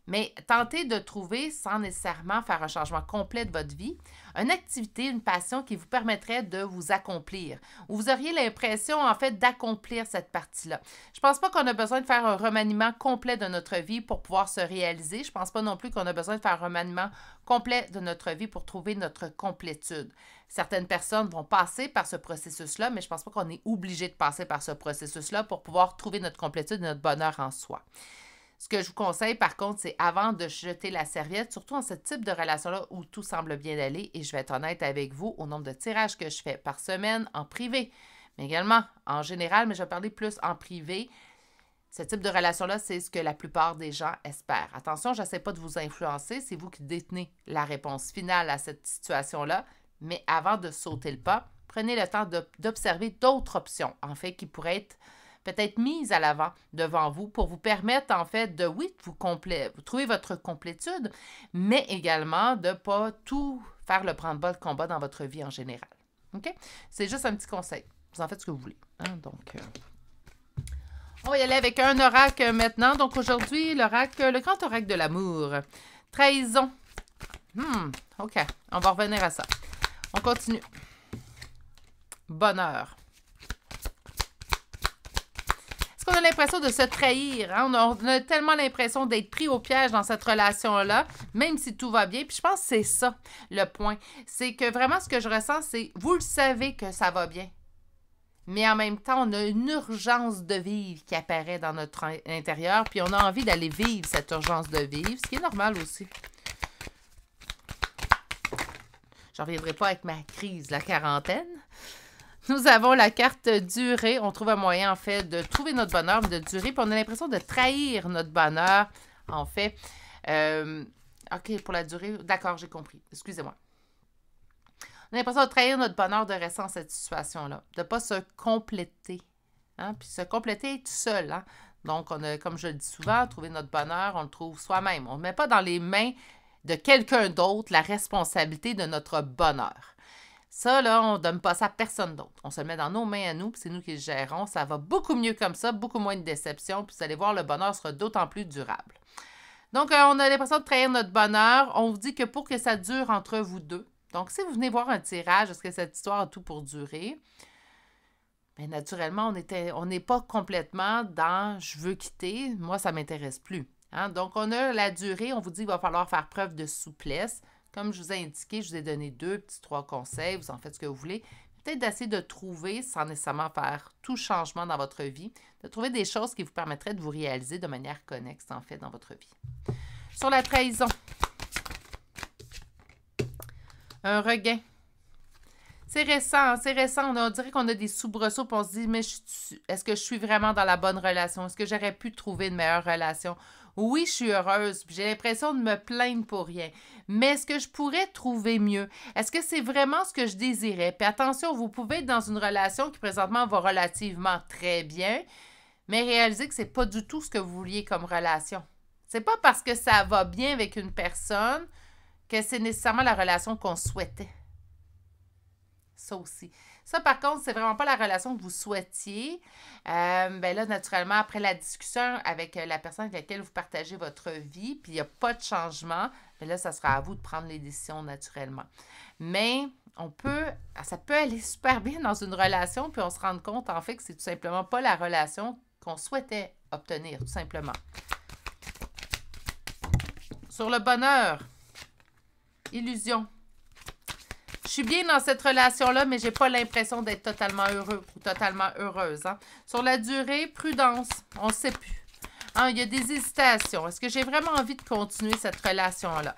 Mais tentez de trouver, sans nécessairement faire un changement complet de votre vie, une activité, une passion qui vous permettrait de vous accomplir, où vous auriez l'impression, en fait, d'accomplir cette partie-là. Je ne pense pas qu'on a besoin de faire un remaniement complet de notre vie pour pouvoir se réaliser. Je ne pense pas non plus qu'on a besoin de faire un remaniement complet de notre vie pour trouver notre complétude. Certaines personnes vont passer par ce processus-là, mais je ne pense pas qu'on est obligé de passer par ce processus-là pour pouvoir trouver notre complétude et notre bonheur en soi. Ce que je vous conseille, par contre, c'est avant de jeter la serviette, surtout en ce type de relation-là où tout semble bien aller, et je vais être honnête avec vous, au nombre de tirages que je fais par semaine en privé, mais également en général, mais je vais parler plus en privé. Ce type de relation-là, c'est ce que la plupart des gens espèrent. Attention, je n'essaie pas de vous influencer, c'est vous qui détenez la réponse finale à cette situation-là, mais avant de sauter le pas, prenez le temps d'observer d'autres options, en fait, qui pourraient être peut-être mise à l'avant devant vous pour vous permettre, en fait, de, oui, vous trouver votre complétude, mais également de ne pas tout faire le prendre-bas de combat dans votre vie en général. OK? C'est juste un petit conseil. Vous en faites ce que vous voulez. Hein? Donc, on va y aller avec un oracle maintenant. Donc, aujourd'hui, le grand oracle de l'amour. Trahison. OK. On va revenir à ça. On continue. Bonheur. Est-ce qu'on a l'impression de se trahir? Hein? On a tellement l'impression d'être pris au piège dans cette relation-là, même si tout va bien. Puis je pense que c'est ça le point. C'est que vraiment ce que je ressens, c'est vous le savez que ça va bien. Mais en même temps, on a une urgence de vivre qui apparaît dans notre intérieur. Puis on a envie d'aller vivre cette urgence de vivre, ce qui est normal aussi. Je ne reviendrai pas avec ma crise, la quarantaine. Nous avons la carte durée. On trouve un moyen, en fait, de trouver notre bonheur, de durer. Puis on a l'impression de trahir notre bonheur, en fait. OK, pour la durée. D'accord, j'ai compris. Excusez-moi. On a l'impression de trahir notre bonheur de rester dans cette situation-là. De ne pas se compléter. Hein? Puis se compléter tout seul. Hein? Donc, on a, comme je le dis souvent, trouver notre bonheur, on le trouve soi-même. On ne met pas dans les mains de quelqu'un d'autre la responsabilité de notre bonheur. Ça, là, on ne donne pas ça à personne d'autre. On se le met dans nos mains à nous, puis c'est nous qui le gérons. Ça va beaucoup mieux comme ça, beaucoup moins de déception, puis vous allez voir, le bonheur sera d'autant plus durable. Donc, on a l'impression de trahir notre bonheur. On vous dit que pour que ça dure entre vous deux, donc si vous venez voir un tirage, est-ce que cette histoire a tout pour durer? Bien, naturellement, on n'est pas complètement dans « je veux quitter », moi, ça ne m'intéresse plus. Hein? Donc, on a la durée, on vous dit qu'il va falloir faire preuve de souplesse. Comme je vous ai indiqué, je vous ai donné 3 conseils, vous en faites ce que vous voulez. Peut-être d'essayer de trouver, sans nécessairement faire tout changement dans votre vie, de trouver des choses qui vous permettraient de vous réaliser de manière connexe, en fait, dans votre vie. Sur la trahison. Un regain. C'est récent, c'est récent. On dirait qu'on a des soubresauts, puis on se dit, mais est-ce que je suis vraiment dans la bonne relation? Est-ce que j'aurais pu trouver une meilleure relation? Oui, je suis heureuse, puis j'ai l'impression de me plaindre pour rien. Mais est-ce que je pourrais trouver mieux? Est-ce que c'est vraiment ce que je désirais? Puis attention, vous pouvez être dans une relation qui présentement va relativement très bien, mais réaliser que c'est pas du tout ce que vous vouliez comme relation. C'est pas parce que ça va bien avec une personne que c'est nécessairement la relation qu'on souhaitait. Ça aussi. Ça, par contre, c'est vraiment pas la relation que vous souhaitiez. Ben là, naturellement, après la discussion avec la personne avec laquelle vous partagez votre vie, puis il n'y a pas de changement, bien là, ça sera à vous de prendre les décisions naturellement. Mais ça peut aller super bien dans une relation, puis on se rend compte, en fait, que c'est tout simplement pas la relation qu'on souhaitait obtenir, tout simplement. Sur le bonheur, illusion. Je suis bien dans cette relation-là, mais je n'ai pas l'impression d'être totalement heureux ou totalement heureuse. Hein? Sur la durée, prudence, on ne sait plus. Hein, il y a des hésitations. Est-ce que j'ai vraiment envie de continuer cette relation-là?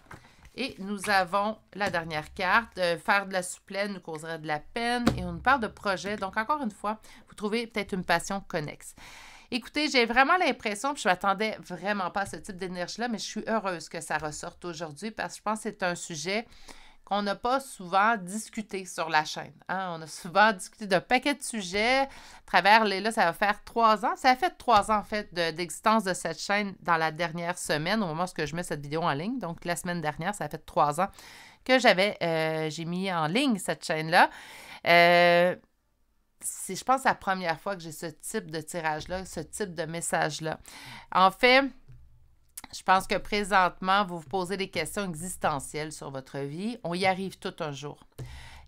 Et nous avons la dernière carte. Faire de la souplesse nous causerait de la peine. Et on nous parle de projet. Donc, encore une fois, vous trouvez peut-être une passion connexe. Écoutez, j'ai vraiment l'impression, puis je ne m'attendais vraiment pas à ce type d'énergie-là, mais je suis heureuse que ça ressorte aujourd'hui parce que je pense que c'est un sujet qu'on n'a pas souvent discuté sur la chaîne. Hein? On a souvent discuté d'un paquet de sujets à travers là, ça va faire 3 ans. Ça a fait 3 ans, en fait, d'existence de cette chaîne dans la dernière semaine, au moment où je mets cette vidéo en ligne. Donc, la semaine dernière, ça a fait 3 ans que j'ai mis en ligne cette chaîne-là. C'est, je pense, la première fois que j'ai ce type de tirage-là, ce type de message-là. En fait, je pense que présentement, vous vous posez des questions existentielles sur votre vie. On y arrive tout un jour.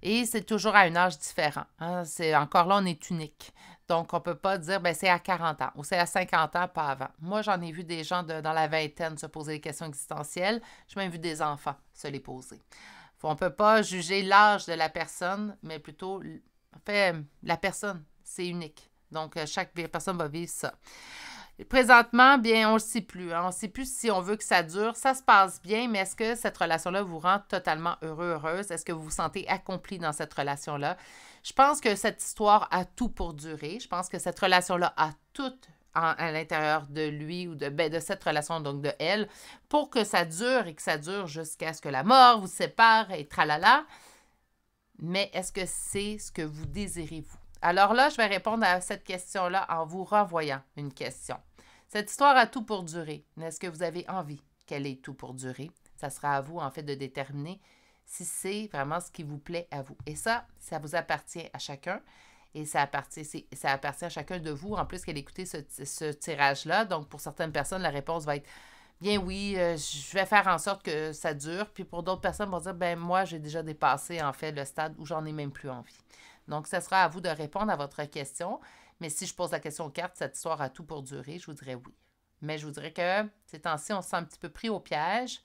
Et c'est toujours à un âge différent. Hein? Encore là, on est unique. Donc, on ne peut pas dire, c'est à 40 ans ou c'est à 50 ans, pas avant. Moi, j'en ai vu des gens dans la vingtaine se poser des questions existentielles. J'ai même vu des enfants se les poser. On ne peut pas juger l'âge de la personne, mais plutôt, en fait, la personne, c'est unique. Donc, chaque personne va vivre ça. Présentement, bien, on ne le sait plus. Hein? On ne sait plus si on veut que ça dure. Ça se passe bien, mais est-ce que cette relation-là vous rend totalement heureuse? Est-ce que vous vous sentez accompli dans cette relation-là? Je pense que cette histoire a tout pour durer. Je pense que cette relation-là a tout à l'intérieur de lui ou de cette relation, donc de elle, pour que ça dure et que ça dure jusqu'à ce que la mort vous sépare et tralala. Mais est-ce que c'est ce que vous désirez, vous? Alors là, je vais répondre à cette question-là en vous renvoyant une question. Cette histoire a tout pour durer. Mais est-ce que vous avez envie qu'elle ait tout pour durer? Ça sera à vous, en fait, de déterminer si c'est vraiment ce qui vous plaît à vous. Et ça vous appartient à chacun. Et ça appartient à chacun de vous, en plus qu'elle écoutez ce tirage-là. Donc, pour certaines personnes, la réponse va être « Bien oui, je vais faire en sorte que ça dure. » Puis pour d'autres personnes, vont dire « Ben moi, j'ai déjà dépassé, en fait, le stade où j'en ai même plus envie. » Donc, ce sera à vous de répondre à votre question. Mais si je pose la question aux cartes, cette histoire a tout pour durer, je vous dirais oui. Mais je vous dirais que ces temps-ci, on se sent un petit peu pris au piège,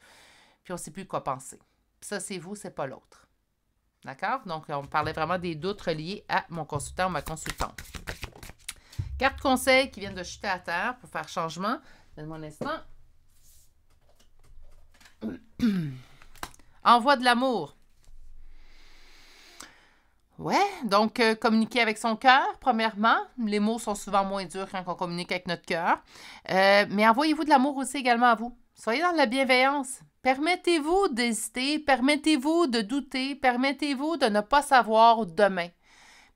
puis on ne sait plus quoi penser. Puis ça, c'est vous, c'est pas l'autre. D'accord? Donc, on parlait vraiment des doutes reliés à mon consultant ou ma consultante. Carte conseil qui viennent de chuter à terre pour faire changement. Donne-moi un instant. Envoi de l'amour. Ouais, donc communiquer avec son cœur, premièrement. Les mots sont souvent moins durs quand on communique avec notre cœur. Mais envoyez-vous de l'amour aussi également à vous. Soyez dans la bienveillance. Permettez-vous d'hésiter, permettez-vous de douter, permettez-vous de ne pas savoir demain.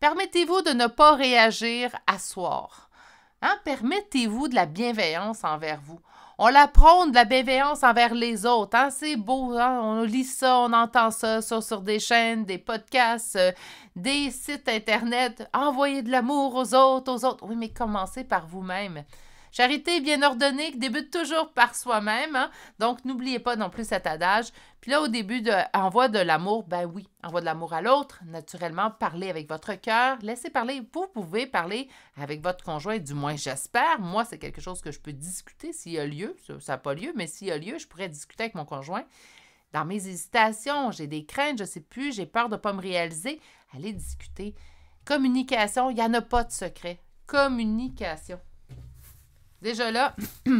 Permettez-vous de ne pas réagir à soir. Hein? Permettez-vous de la bienveillance envers vous. On la prône de la bienveillance envers les autres. Hein? C'est beau, hein? On lit ça, on entend ça sur des chaînes, des podcasts, des sites Internet. Envoyez de l'amour aux autres. Oui, mais commencez par vous-même. Charité bien ordonnée débute toujours par soi-même. Hein? Donc, n'oubliez pas non plus cet adage. Puis là, au début, envoie de l'amour, ben oui, envoie de l'amour à l'autre. Naturellement, parlez avec votre cœur. Laissez parler. Vous pouvez parler avec votre conjoint, du moins j'espère. Moi, c'est quelque chose que je peux discuter s'il y a lieu. Ça n'a pas lieu, mais s'il y a lieu, je pourrais discuter avec mon conjoint. Dans mes hésitations, j'ai des craintes, je ne sais plus, j'ai peur de ne pas me réaliser. Allez discuter. Communication, il n'y en a pas de secret. Communication. Déjà là,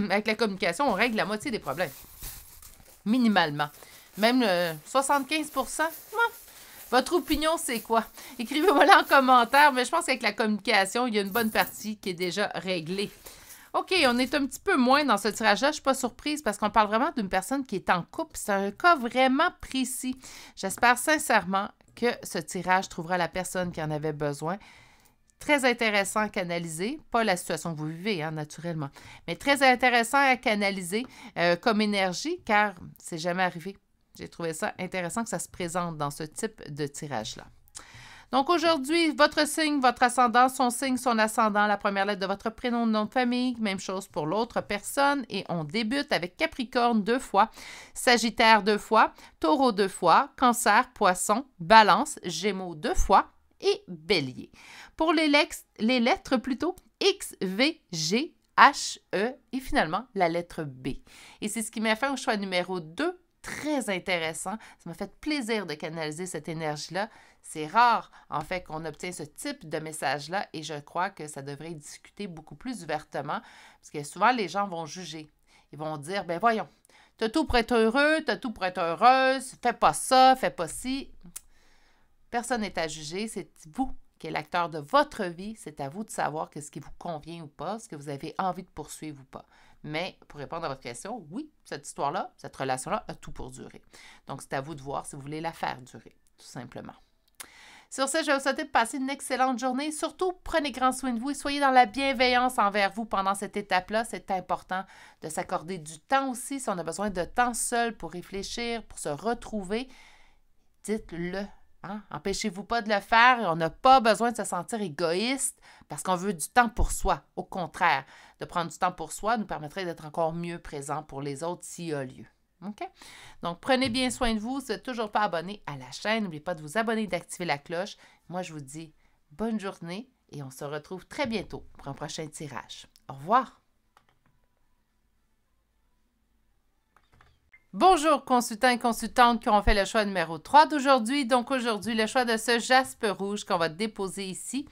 avec la communication, on règle la moitié des problèmes. Minimalement. Même 75%. Votre opinion, c'est quoi? Écrivez-moi là en commentaire, mais je pense qu'avec la communication, il y a une bonne partie qui est déjà réglée. OK, on est un petit peu moins dans ce tirage-là. Je ne suis pas surprise parce qu'on parle vraiment d'une personne qui est en couple. C'est un cas vraiment précis. J'espère sincèrement que ce tirage trouvera la personne qui en avait besoin. Très intéressant à canaliser, pas la situation que vous vivez, hein, naturellement, mais très intéressant à canaliser comme énergie, car c'est jamais arrivé. J'ai trouvé ça intéressant que ça se présente dans ce type de tirage-là. Donc aujourd'hui, votre signe, votre ascendant, son signe, son ascendant, la première lettre de votre prénom, nom de famille, même chose pour l'autre personne. Et on débute avec Capricorne 2 fois, Sagittaire 2 fois, Taureau 2 fois, Cancer, Poisson, Balance, Gémeaux 2 fois et Bélier. Pour les lettres plutôt, X, V, G, H, E et finalement la lettre B. Et c'est ce qui m'a fait au choix numéro 2. Très intéressant. Ça m'a fait plaisir de canaliser cette énergie-là. C'est rare, en fait, qu'on obtient ce type de message-là et je crois que ça devrait être discuté beaucoup plus ouvertement parce que souvent, les gens vont juger. Ils vont dire, ben voyons, Tu as tout pour être heureux, tu as tout pour être heureuse, fais pas ça, fais pas ci. Personne n'est à juger, c'est vous qui êtes l'acteur de votre vie, c'est à vous de savoir ce qui vous convient ou pas, ce que vous avez envie de poursuivre ou pas. Mais pour répondre à votre question, oui, cette histoire-là, cette relation-là a tout pour durer. Donc, c'est à vous de voir si vous voulez la faire durer, tout simplement. Sur ce, je vais vous souhaiter de passer une excellente journée. Surtout, prenez grand soin de vous et soyez dans la bienveillance envers vous pendant cette étape-là. C'est important de s'accorder du temps aussi. Si on a besoin de temps seul pour réfléchir, pour se retrouver, dites-le. Hein? Empêchez-vous pas de le faire. On n'a pas besoin de se sentir égoïste parce qu'on veut du temps pour soi. Au contraire, de prendre du temps pour soi nous permettrait d'être encore mieux présent pour les autres s'il y a lieu. OK? Donc, prenez bien soin de vous. Si vous n'êtes toujours pas abonné à la chaîne, n'oubliez pas de vous abonner et d'activer la cloche. Moi, je vous dis bonne journée et on se retrouve très bientôt pour un prochain tirage. Au revoir! Bonjour consultants et consultantes qui ont fait le choix numéro 3 d'aujourd'hui. Donc aujourd'hui, le choix de ce jaspe rouge qu'on va déposer ici.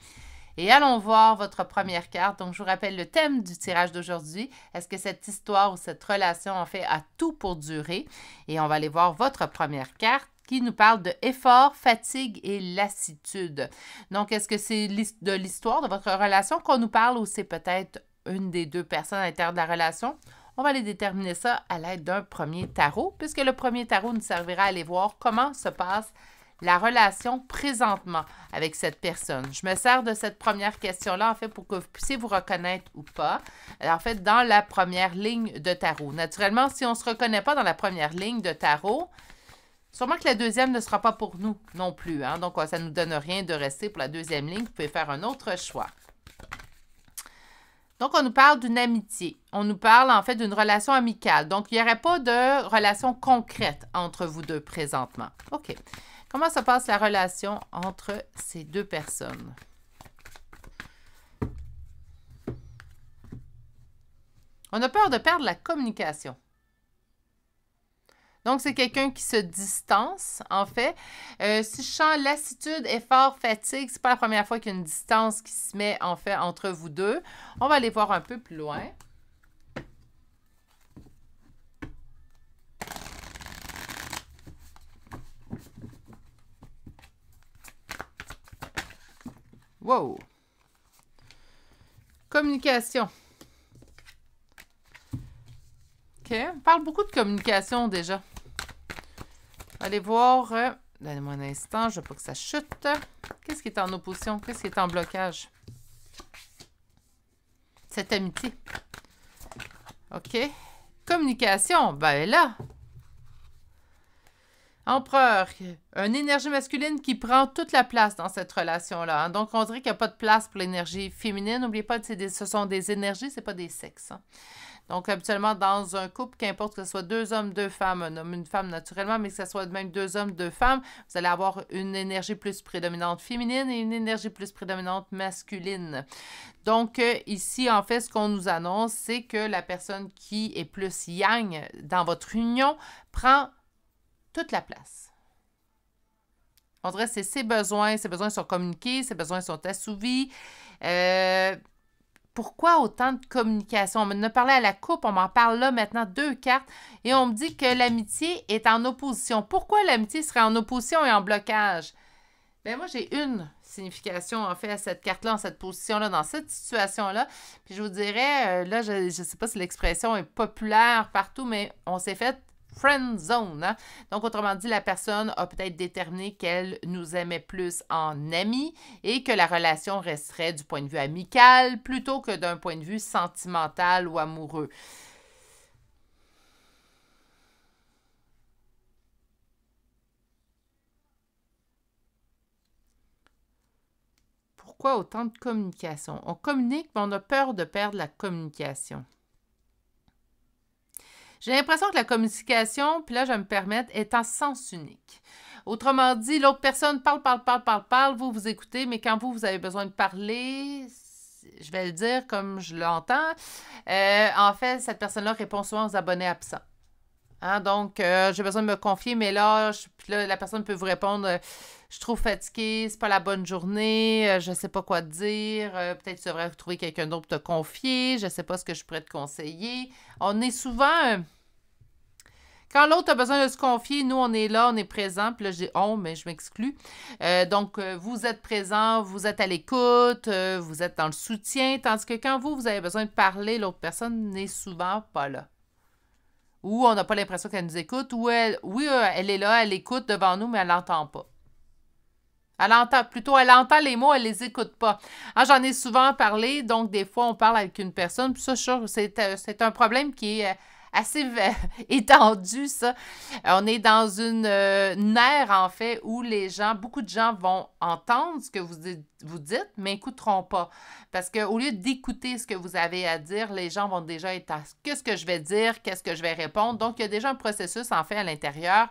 Et allons voir votre première carte. Donc, je vous rappelle le thème du tirage d'aujourd'hui. Est-ce que cette histoire ou cette relation, en fait, a tout pour durer? Et on va aller voir votre première carte qui nous parle de effort, fatigue et lassitude. Donc, est-ce que c'est de l'histoire de votre relation qu'on nous parle ou c'est peut-être une des deux personnes à l'intérieur de la relation? On va aller déterminer ça à l'aide d'un premier tarot, puisque le premier tarot nous servira à aller voir comment se passe la relation présentement avec cette personne. Je me sers de cette première question-là, en fait, pour que vous puissiez vous reconnaître ou pas. En fait, dans la première ligne de tarot. Naturellement, si on ne se reconnaît pas dans la première ligne de tarot, sûrement que la deuxième ne sera pas pour nous non plus. Hein? Donc, ça ne nous donne rien de rester pour la deuxième ligne. Vous pouvez faire un autre choix. Donc, on nous parle d'une amitié. On nous parle, en fait, d'une relation amicale. Donc, il n'y aurait pas de relation concrète entre vous deux présentement. OK. Comment se passe la relation entre ces deux personnes? On a peur de perdre la communication. Donc, c'est quelqu'un qui se distance, en fait. Si je sens lassitude, effort, fatigue, c'est pas la première fois qu'il y a une distance qui se met, en fait, entre vous deux. On va aller voir un peu plus loin. Wow! Communication. OK. On parle beaucoup de communication déjà. Allez voir. Donnez-moi un instant. Je ne veux pas que ça chute. Qu'est-ce qui est en opposition? Qu'est-ce qui est en blocage? Cette amitié. OK. Communication. Ben là. Empereur, une énergie masculine qui prend toute la place dans cette relation-là. Hein. Donc, on dirait qu'il n'y a pas de place pour l'énergie féminine. N'oubliez pas que ce sont des énergies, ce n'est pas des sexes. Hein. Donc, habituellement, dans un couple, qu'importe que ce soit deux hommes, deux femmes, un homme, une femme naturellement, mais que ce soit même deux hommes, deux femmes, vous allez avoir une énergie plus prédominante féminine et une énergie plus prédominante masculine. Donc, ici, en fait, ce qu'on nous annonce, c'est que la personne qui est plus yang dans votre union prend toute la place. On dirait que c'est ses besoins sont communiqués, ses besoins sont assouvis. Pourquoi autant de communication? On m'en a parlé à la coupe, on m'en parle là maintenant, 2 cartes, et on me dit que l'amitié est en opposition. Pourquoi l'amitié serait en opposition et en blocage? Bien, moi, j'ai une signification, en fait, à cette carte-là, en cette position-là, dans cette situation-là. Puis je vous dirais, là, je ne sais pas si l'expression est populaire partout, mais on s'est fait friend zone. Hein? Donc, autrement dit, la personne a peut-être déterminé qu'elle nous aimait plus en amis et que la relation resterait du point de vue amical plutôt que d'un point de vue sentimental ou amoureux. Pourquoi autant de communication? On communique, mais on a peur de perdre la communication. J'ai l'impression que la communication, puis là, je vais me permettre, est en sens unique. Autrement dit, l'autre personne parle, vous écoutez, mais quand vous avez besoin de parler, je vais le dire comme je l'entends, en fait, cette personne-là répond souvent aux abonnés absents. Hein, donc, j'ai besoin de me confier, mais là, la personne peut vous répondre je suis trop fatiguée, c'est pas la bonne journée, je sais pas quoi te dire, peut-être tu devrais trouver quelqu'un d'autre pour te confier, je sais pas ce que je pourrais te conseiller. On est souvent Quand l'autre a besoin de se confier, nous, on est là, on est présent. Puis là, j'ai on, mais je m'exclus. Donc, vous êtes présent, vous êtes à l'écoute, vous êtes dans le soutien. Tandis que quand vous avez besoin de parler, l'autre personne n'est souvent pas là. Ou on n'a pas l'impression qu'elle nous écoute. Ou elle est là, elle écoute devant nous, mais elle n'entend pas. Elle entend les mots, elle les écoute pas. Ah, j'en ai souvent parlé, donc des fois, on parle avec une personne, puis ça, c'est un problème qui est assez étendu, ça. On est dans une ère, en fait, où beaucoup de gens vont entendre ce que vous dites, mais n'écouteront pas. Parce qu'au lieu d'écouter ce que vous avez à dire, les gens vont déjà être à qu'est-ce que je vais dire, qu'est-ce que je vais répondre. Donc, il y a déjà un processus, en fait, à l'intérieur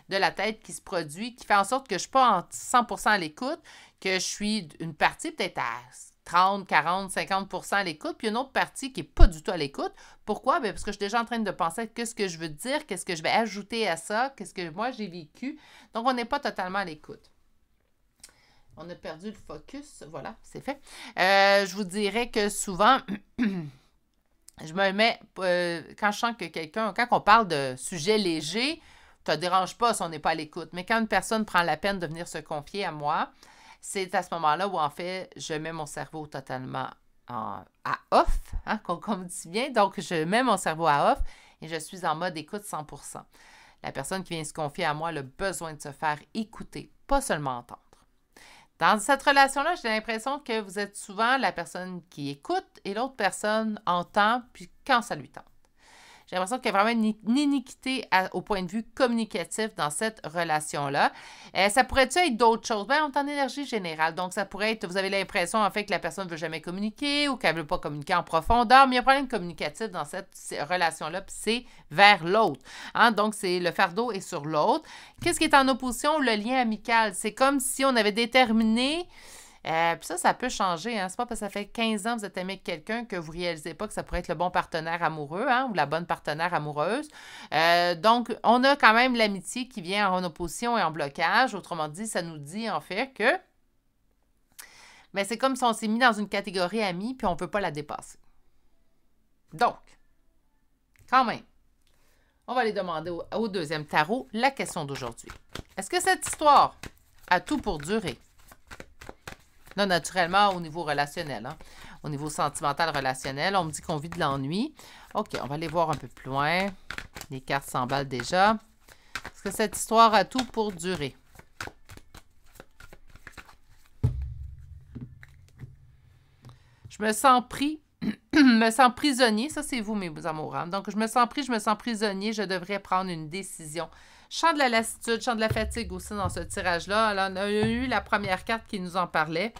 de la tête qui se produit, qui fait en sorte que je ne suis pas en 100% à l'écoute, que je suis une partie peut-être à 30, 40, 50% à l'écoute, puis une autre partie qui n'est pas du tout à l'écoute. Pourquoi? Bien, parce que je suis déjà en train de penser à qu'est-ce que je veux dire, qu'est-ce que je vais ajouter à ça, qu'est-ce que moi j'ai vécu. Donc, on n'est pas totalement à l'écoute. On a perdu le focus. Voilà, c'est fait. Je vous dirais que souvent, je me mets, quand je sens que quand on parle de sujets légers, ça ne dérange pas si on n'est pas à l'écoute. Mais quand une personne prend la peine de venir se confier à moi, c'est à ce moment-là où, en fait, je mets mon cerveau totalement à off, hein, comme dit bien. Donc, je mets mon cerveau à off et je suis en mode écoute 100%. La personne qui vient se confier à moi a besoin de se faire écouter, pas seulement entendre. Dans cette relation-là, j'ai l'impression que vous êtes souvent la personne qui écoute et l'autre personne entend, puis quand ça lui tente. J'ai l'impression qu'il y a vraiment une iniquité au point de vue communicatif dans cette relation-là. Ça pourrait-tu être d'autres choses? Bien, on est en énergie générale. Donc, ça pourrait être, vous avez l'impression, en fait, que la personne ne veut jamais communiquer ou qu'elle ne veut pas communiquer en profondeur, mais il y a un problème communicatif dans cette relation-là, puis c'est vers l'autre. Hein? Donc, le fardeau est sur l'autre. Qu'est-ce qui est en opposition? Le lien amical. C'est comme si on avait déterminé... puis ça peut changer. Hein? C'est pas parce que ça fait 15 ans que vous êtes aimé avec quelqu'un que vous ne réalisez pas que ça pourrait être le bon partenaire amoureux, hein? Ou la bonne partenaire amoureuse. Donc, on a quand même l'amitié qui vient en opposition et en blocage. Autrement dit, ça nous dit en fait que c'est comme si on s'est mis dans une catégorie amie puis on ne peut pas la dépasser. Donc, quand même, on va aller demander au deuxième tarot la question d'aujourd'hui. Est-ce que cette histoire a tout pour durer? Là, naturellement, au niveau relationnel, hein? Au niveau sentimental relationnel, on me dit qu'on vit de l'ennui. OK, on va aller voir un peu plus loin. Les cartes s'emballent déjà. Est-ce que cette histoire a tout pour durer? Je me sens pris, me sens prisonnier. Ça, c'est vous, mes amours. Hein? Donc, je me sens pris, je me sens prisonnier. Je devrais prendre une décision. Je sens de la lassitude, je sens de la fatigue aussi dans ce tirage-là. Alors, on a eu la première carte qui nous en parlait.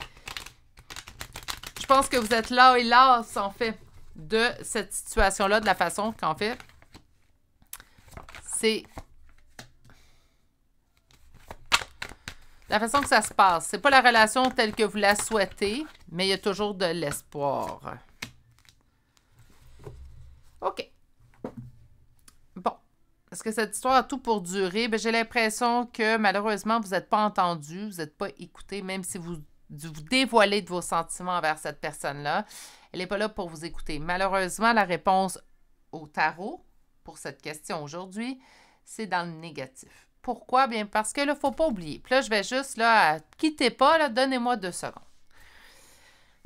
Je pense que vous êtes là et là, en fait, de cette situation-là, de la façon qu'en fait, c'est la façon que ça se passe. C'est pas la relation telle que vous la souhaitez, mais il y a toujours de l'espoir. OK. Bon. Est-ce que cette histoire a tout pour durer? Bien, j'ai l'impression que malheureusement, vous n'êtes pas entendu, vous n'êtes pas écouté, même si vous dévoilez de vos sentiments envers cette personne-là. Elle n'est pas là pour vous écouter. Malheureusement, la réponse au tarot pour cette question aujourd'hui, c'est dans le négatif. Pourquoi? Bien, parce que là, il ne faut pas oublier. Puis là, je vais juste, là, quittez pas, là, donnez-moi 2 secondes.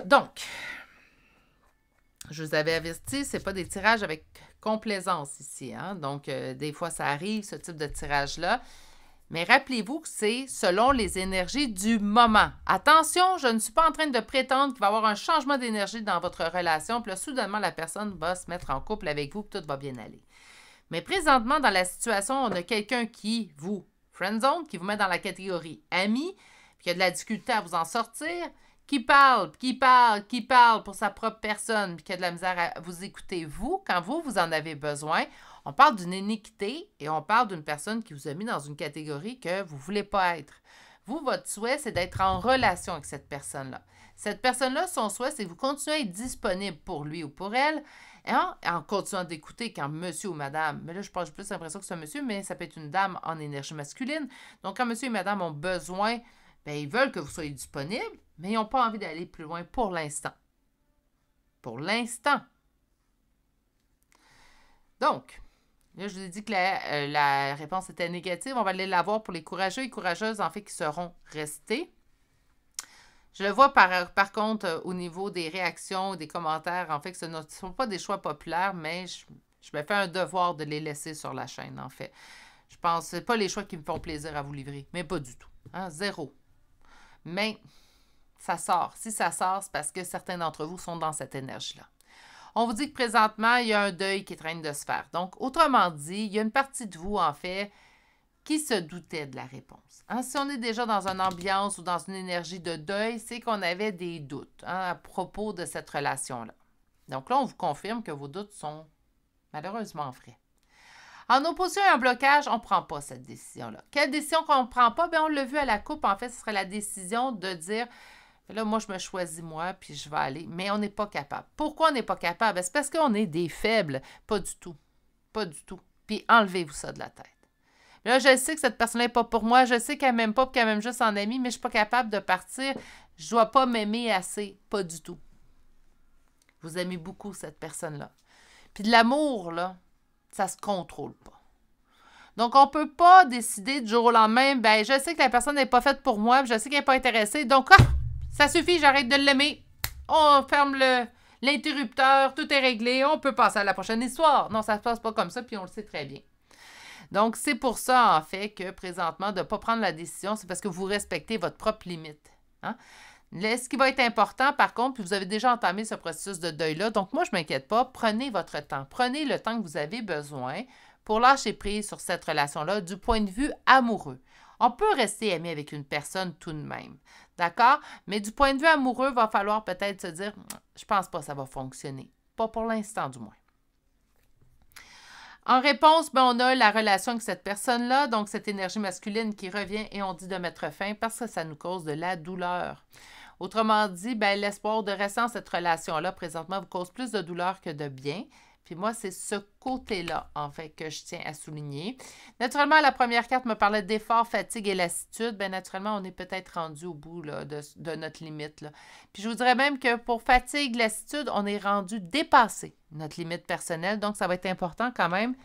Donc, je vous avais averti, ce n'est pas des tirages avec complaisance ici. Hein? Donc, des fois, ça arrive, ce type de tirage-là. Mais rappelez-vous que c'est selon les énergies du moment. Attention, je ne suis pas en train de prétendre qu'il va y avoir un changement d'énergie dans votre relation. Puis là, soudainement, la personne va se mettre en couple avec vous, puis tout va bien aller. Mais présentement, dans la situation, on a quelqu'un qui vous friendzone, qui vous met dans la catégorie ami, puis qui a de la difficulté à vous en sortir, qui parle pour sa propre personne, puis qui a de la misère à vous écouter, vous, quand vous en avez besoin. On parle d'une iniquité et on parle d'une personne qui vous a mis dans une catégorie que vous ne voulez pas être. Vous, votre souhait, c'est d'être en relation avec cette personne-là. Cette personne-là, son souhait, c'est que vous continuez à être disponible pour lui ou pour elle, hein, en continuant d'écouter quand monsieur ou madame, mais là, je pense plus l'impression que c'est un monsieur, mais ça peut être une dame en énergie masculine. Donc, quand monsieur et madame ont besoin, bien, ils veulent que vous soyez disponible, mais ils n'ont pas envie d'aller plus loin pour l'instant. Pour l'instant. Donc, Là, je vous ai dit que la réponse était négative. On va aller la voir pour les courageux et courageuses, en fait, qui seront restés. Je le vois par contre au niveau des réactions, des commentaires, en fait, que ce ne sont pas des choix populaires, mais je me fais un devoir de les laisser sur la chaîne, en fait. Je pense que ce pas les choix qui me font plaisir à vous livrer, mais pas du tout. Hein? Zéro. Mais ça sort. Si ça sort, c'est parce que certains d'entre vous sont dans cette énergie-là. On vous dit que présentement, il y a un deuil qui est en train de se faire. Donc, autrement dit, il y a une partie de vous, en fait, qui se doutait de la réponse. Hein? Si on est déjà dans une ambiance ou dans une énergie de deuil, c'est qu'on avait des doutes à propos de cette relation-là. Donc là, on vous confirme que vos doutes sont malheureusement vrais. En opposition à un blocage, on ne prend pas cette décision-là. Quelle décision qu'on ne prend pas? Bien, on l'a vu à la coupe, en fait, ce serait la décision de dire, là, moi, je me choisis moi, puis je vais aller. Mais on n'est pas capable. Pourquoi on n'est pas capable? C'est parce qu'on est des faibles. Pas du tout. Pas du tout. Puis enlevez-vous ça de la tête. Là, je sais que cette personne-là n'est pas pour moi. Je sais qu'elle ne m'aime pas, qu'elle m'aime juste en ami, mais je ne suis pas capable de partir. Je ne dois pas m'aimer assez. Pas du tout. Vous aimez beaucoup cette personne-là. Puis de l'amour, là, ça ne se contrôle pas. Donc, on ne peut pas décider du jour au lendemain, ben je sais que la personne n'est pas faite pour moi, je sais qu'elle n'est pas intéressée, donc ça suffit, j'arrête de l'aimer. On ferme l'interrupteur, tout est réglé, on peut passer à la prochaine histoire. Non, ça ne se passe pas comme ça, puis on le sait très bien. Donc, c'est pour ça, en fait, que présentement, de ne pas prendre la décision, c'est parce que vous respectez votre propre limite. Hein? Là, ce qui va être important, par contre, puis vous avez déjà entamé ce processus de deuil-là, donc moi, je ne m'inquiète pas, prenez votre temps. Prenez le temps que vous avez besoin pour lâcher prise sur cette relation-là du point de vue amoureux. On peut rester aimé avec une personne tout de même, d'accord? Mais du point de vue amoureux, il va falloir peut-être se dire, je pense pas que ça va fonctionner. Pas pour l'instant, du moins. En réponse, ben, on a la relation avec cette personne-là, donc cette énergie masculine qui revient et on dit de mettre fin parce que ça nous cause de la douleur. Autrement dit, ben, l'espoir de rester dans cette relation-là, présentement, vous cause plus de douleur que de bien. Puis moi, c'est ce côté-là, en fait, que je tiens à souligner. Naturellement, la première carte me parlait d'effort, fatigue et lassitude. Bien, naturellement, on est peut-être rendu au bout là, de notre limite. Là. Puis je vous dirais même que pour fatigue, lassitude, on est rendu dépassé notre limite personnelle. Donc, ça va être important quand même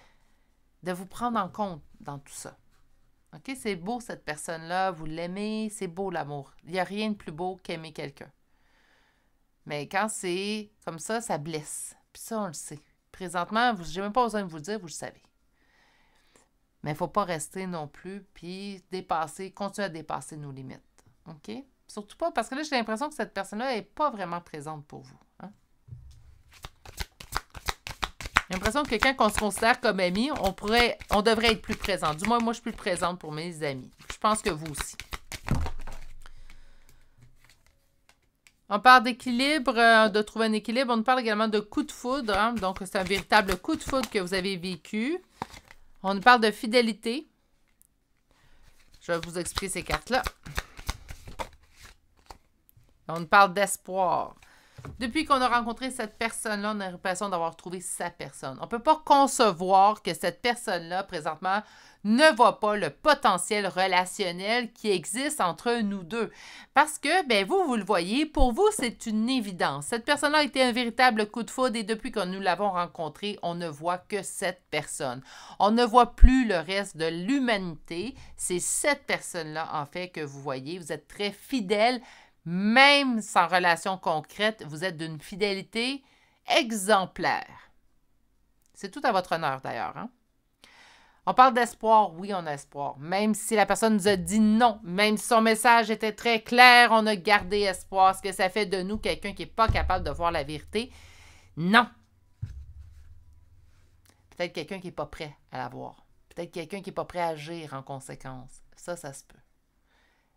de vous prendre en compte dans tout ça. OK? C'est beau, cette personne-là. Vous l'aimez. C'est beau, l'amour. Il n'y a rien de plus beau qu'aimer quelqu'un. Mais quand c'est comme ça blesse. Puis ça, on le sait. Présentement, je n'ai même pas besoin de vous le dire, vous le savez. Mais il ne faut pas rester non plus, puis continuer à dépasser nos limites. OK? Surtout pas, parce que là, j'ai l'impression que cette personne-là n'est pas vraiment présente pour vous. Hein? J'ai l'impression que quand on se considère comme ami, on devrait être plus présent. Du moins, moi, je suis plus présente pour mes amis. Je pense que vous aussi. On parle d'équilibre, de trouver un équilibre. On parle également de coup de foudre. Hein? Donc, c'est un véritable coup de foudre que vous avez vécu. On parle de fidélité. Je vais vous expliquer ces cartes-là. On parle d'espoir. Depuis qu'on a rencontré cette personne-là, on a l'impression d'avoir trouvé sa personne. On ne peut pas concevoir que cette personne-là, présentement, ne voit pas le potentiel relationnel qui existe entre nous deux. Parce que, ben vous le voyez, pour vous, c'est une évidence. Cette personne-là a été un véritable coup de foudre et depuis que nous l'avons rencontrée, on ne voit que cette personne. On ne voit plus le reste de l'humanité. C'est cette personne-là, en fait, que vous voyez. Vous êtes très fidèle. Même sans relation concrète, vous êtes d'une fidélité exemplaire. C'est tout à votre honneur, d'ailleurs. Hein? On parle d'espoir. Oui, on a espoir. Même si la personne nous a dit non, même si son message était très clair, on a gardé espoir. Est-ce que ça fait de nous quelqu'un qui n'est pas capable de voir la vérité? Non. Peut-être quelqu'un qui n'est pas prêt à la voir. Peut-être quelqu'un qui n'est pas prêt à agir en conséquence. Ça se peut.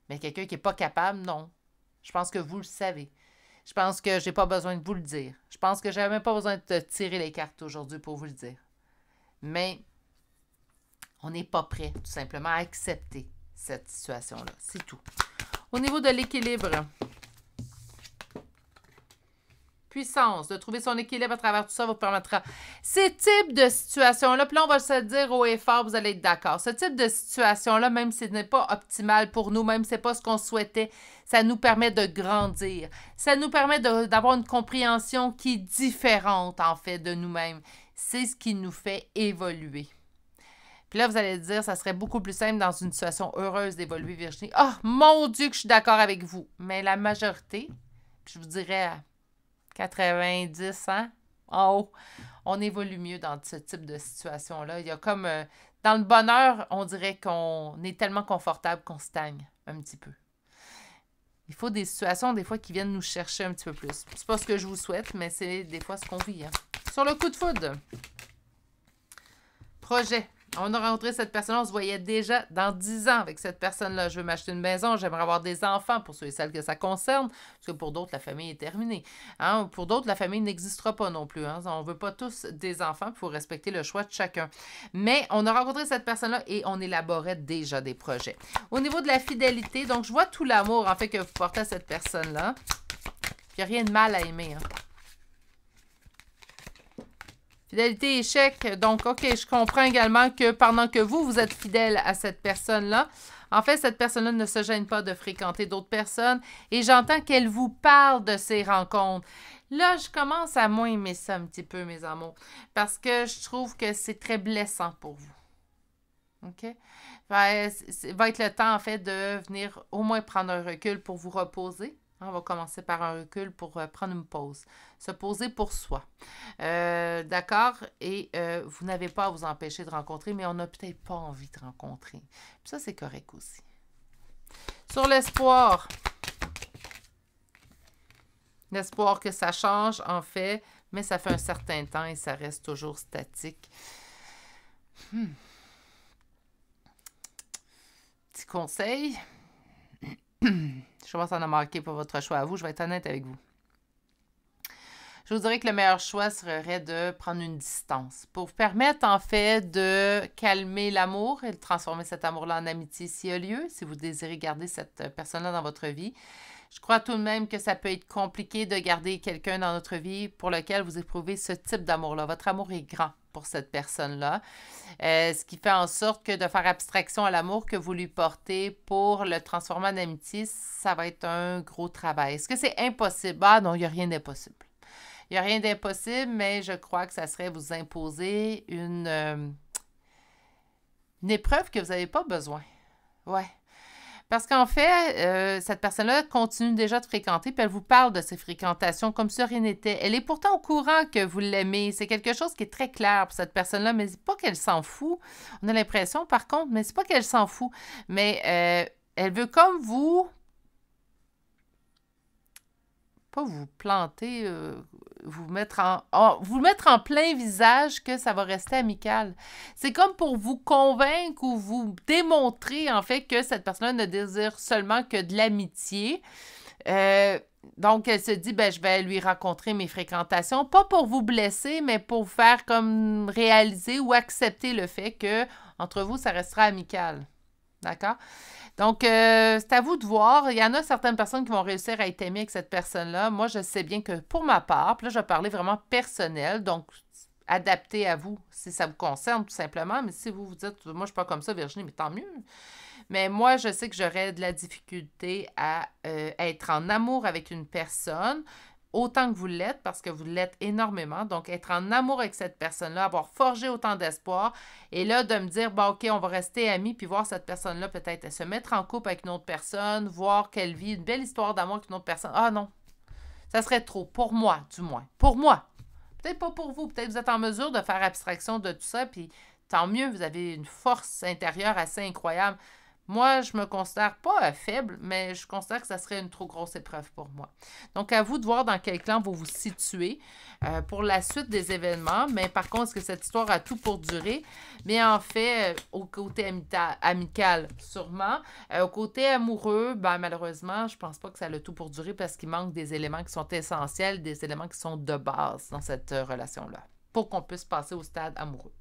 Mais quelqu'un qui n'est pas capable, non. Je pense que vous le savez. Je pense que je n'ai pas besoin de vous le dire. Je pense que je n'avais même pas besoin de tirer les cartes aujourd'hui pour vous le dire. Mais on n'est pas prêt, tout simplement, à accepter cette situation-là. C'est tout. Au niveau de l'équilibre, puissance, de trouver son équilibre à travers tout ça vous permettra. Ces types de situations-là, puis là, on va se dire haut et fort, vous allez être d'accord. Ce type de situation-là, même si ce n'est pas optimal pour nous, même si ce n'est pas ce qu'on souhaitait, ça nous permet de grandir. Ça nous permet d'avoir une compréhension qui est différente, en fait, de nous-mêmes. C'est ce qui nous fait évoluer. Puis là, vous allez dire, ça serait beaucoup plus simple dans une situation heureuse d'évoluer, Virginie. Oh, mon Dieu, que je suis d'accord avec vous. Mais la majorité, je vous dirais à 90, hein, en haut, on évolue mieux dans ce type de situation-là. Il y a comme, dans le bonheur, on dirait qu'on est tellement confortable qu'on stagne un petit peu. Il faut des situations, des fois, qui viennent nous chercher un petit peu plus. C'est pas ce que je vous souhaite, mais c'est des fois ce qu'on vit. Hein. Sur le coup de foudre, projet. On a rencontré cette personne-là, on se voyait déjà dans 10 ans avec cette personne-là. Je veux m'acheter une maison, j'aimerais avoir des enfants pour ceux et celles que ça concerne, parce que pour d'autres, la famille est terminée. Hein? Pour d'autres, la famille n'existera pas non plus. Hein? On ne veut pas tous des enfants, il faut respecter le choix de chacun. Mais on a rencontré cette personne-là et on élaborait déjà des projets. Au niveau de la fidélité, donc je vois tout l'amour en fait que vous portez à cette personne-là. Il n'y a rien de mal à aimer. Hein? Fidélité, échec. Donc, OK, je comprends également que pendant que vous êtes fidèle à cette personne-là, en fait, cette personne-là ne se gêne pas de fréquenter d'autres personnes et j'entends qu'elle vous parle de ces rencontres. Là, je commence à moins aimer ça un petit peu, mes amours, parce que je trouve que c'est très blessant pour vous. OK? Va être le temps, en fait, de venir au moins prendre un recul pour vous reposer. On va commencer par un recul pour prendre une pause. Se poser pour soi. D'accord? Et vous n'avez pas à vous empêcher de rencontrer, mais on n'a peut-être pas envie de rencontrer. Puis ça, c'est correct aussi. Sur l'espoir. L'espoir que ça change, en fait, mais ça fait un certain temps et ça reste toujours statique. Petit conseil. Je commence à en marquer pour votre choix à vous. Je vais être honnête avec vous. Je vous dirais que le meilleur choix serait de prendre une distance pour vous permettre, en fait, de calmer l'amour et de transformer cet amour-là en amitié s'il y a lieu, si vous désirez garder cette personne-là dans votre vie. Je crois tout de même que ça peut être compliqué de garder quelqu'un dans notre vie pour lequel vous éprouvez ce type d'amour-là. Votre amour est grand pour cette personne-là. Ce qui fait en sorte que de faire abstraction à l'amour que vous lui portez pour le transformer en amitié, ça va être un gros travail. Est-ce que c'est impossible? Ah non, il n'y a rien d'impossible. Il n'y a rien d'impossible, mais je crois que ça serait vous imposer une épreuve que vous n'avez pas besoin. Ouais. Parce qu'en fait, cette personne-là continue déjà de fréquenter, puis elle vous parle de ses fréquentations comme si rien n'était. Elle est pourtant au courant que vous l'aimez. C'est quelque chose qui est très clair pour cette personne-là, mais c'est pas qu'elle s'en fout. On a l'impression, par contre, mais c'est pas qu'elle s'en fout. Mais elle veut comme vous... pas vous planter, vous mettre en plein visage que ça va rester amical. C'est comme pour vous convaincre ou vous démontrer, en fait, que cette personne-là ne désire seulement que de l'amitié. Donc, elle se dit, ben, je vais lui rencontrer mes fréquentations, pas pour vous blesser, mais pour vous faire comme réaliser ou accepter le fait que entre vous, ça restera amical. D'accord? Donc, c'est à vous de voir. Il y en a certaines personnes qui vont réussir à être aimées avec cette personne-là. Moi, je sais bien que pour ma part, puis là, je vais parler vraiment personnel, donc adapté à vous si ça vous concerne tout simplement. Mais si vous vous dites, moi, je ne suis pas comme ça, Virginie, mais tant mieux. Mais moi, je sais que j'aurais de la difficulté à être en amour avec une personne, autant que vous l'êtes, parce que vous l'êtes énormément. Donc, être en amour avec cette personne-là, avoir forgé autant d'espoir, et là, de me dire, bon, OK, on va rester amis, puis voir cette personne-là peut-être se mettre en couple avec une autre personne, voir qu'elle vit une belle histoire d'amour avec une autre personne. Ah non, ça serait trop, pour moi, du moins. Pour moi. Peut-être pas pour vous, peut-être vous êtes en mesure de faire abstraction de tout ça, puis tant mieux, vous avez une force intérieure assez incroyable. Moi, je me considère pas faible, mais je considère que ça serait une trop grosse épreuve pour moi. Donc, à vous de voir dans quel clan vous vous situez pour la suite des événements. Mais par contre, est-ce que cette histoire a tout pour durer? Mais en fait, au côté amical, sûrement. Au côté amoureux, ben, malheureusement, je pense pas que ça a tout pour durer parce qu'il manque des éléments qui sont essentiels, des éléments qui sont de base dans cette relation-là pour qu'on puisse passer au stade amoureux.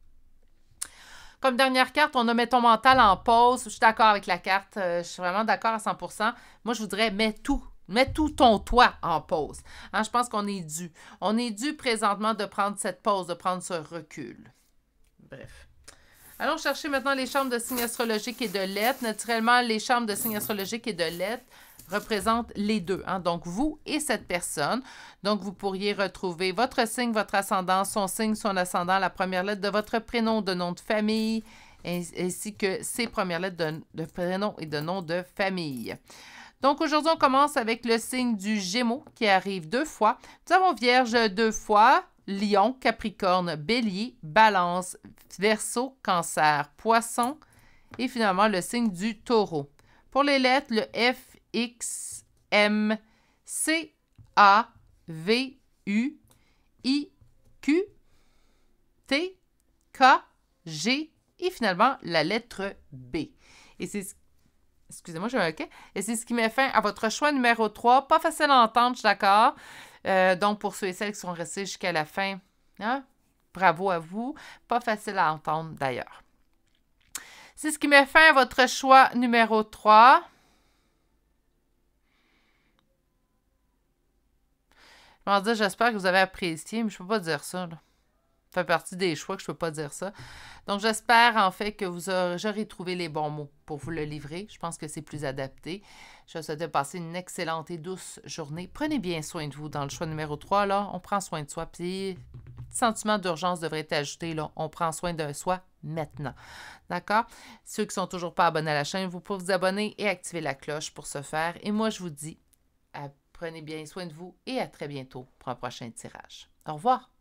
Comme dernière carte, on a « Mets ton mental en pause ». Je suis d'accord avec la carte. Je suis vraiment d'accord à 100%. Moi, je vous dirais « Mets tout ton toi en pause ». Hein, je pense qu'on est dû. On est dû présentement de prendre cette pause, de prendre ce recul. Bref. Allons chercher maintenant les chambres de signes astrologiques et de lettres. Naturellement, les chambres de signes astrologiques et de lettres représentent les deux, hein? Donc vous et cette personne. Donc vous pourriez retrouver votre signe, votre ascendant, son signe, son ascendant, la première lettre de votre prénom, de nom de famille ainsi que ses premières lettres de prénom et de nom de famille. Donc, aujourd'hui, on commence avec le signe du Gémeaux qui arrive 2 fois. Nous avons Vierge 2 fois, Lion, Capricorne, Bélier, Balance, Verseau, Cancer, Poisson et finalement le signe du Taureau. Pour les lettres, le F, X, M, C, A, V, U, I, Q, T, K, G et finalement la lettre B. Et c'est excusez-moi, j'ai un OK. Et c'est ce qui met fin à votre choix numéro 3. Pas facile à entendre, je suis d'accord. Donc, pour ceux et celles qui sont restés jusqu'à la fin, hein, bravo à vous. Pas facile à entendre d'ailleurs. C'est ce qui met fin à votre choix numéro 3. Je vais dire, j'espère que vous avez apprécié, mais je ne peux pas dire ça, là. Ça fait partie des choix que je ne peux pas dire ça. Donc, j'espère en fait que j'aurai trouvé les bons mots pour vous le livrer. Je pense que c'est plus adapté. Je vous souhaite de passer une excellente et douce journée. Prenez bien soin de vous dans le choix numéro 3. Là, on prend soin de soi. Puis, sentiment d'urgence devrait être ajouté. Là, on prend soin de soi maintenant. D'accord? Ceux qui ne sont toujours pas abonnés à la chaîne, vous pouvez vous abonner et activer la cloche pour ce faire. Et moi, je vous dis, prenez bien soin de vous et à très bientôt pour un prochain tirage. Au revoir!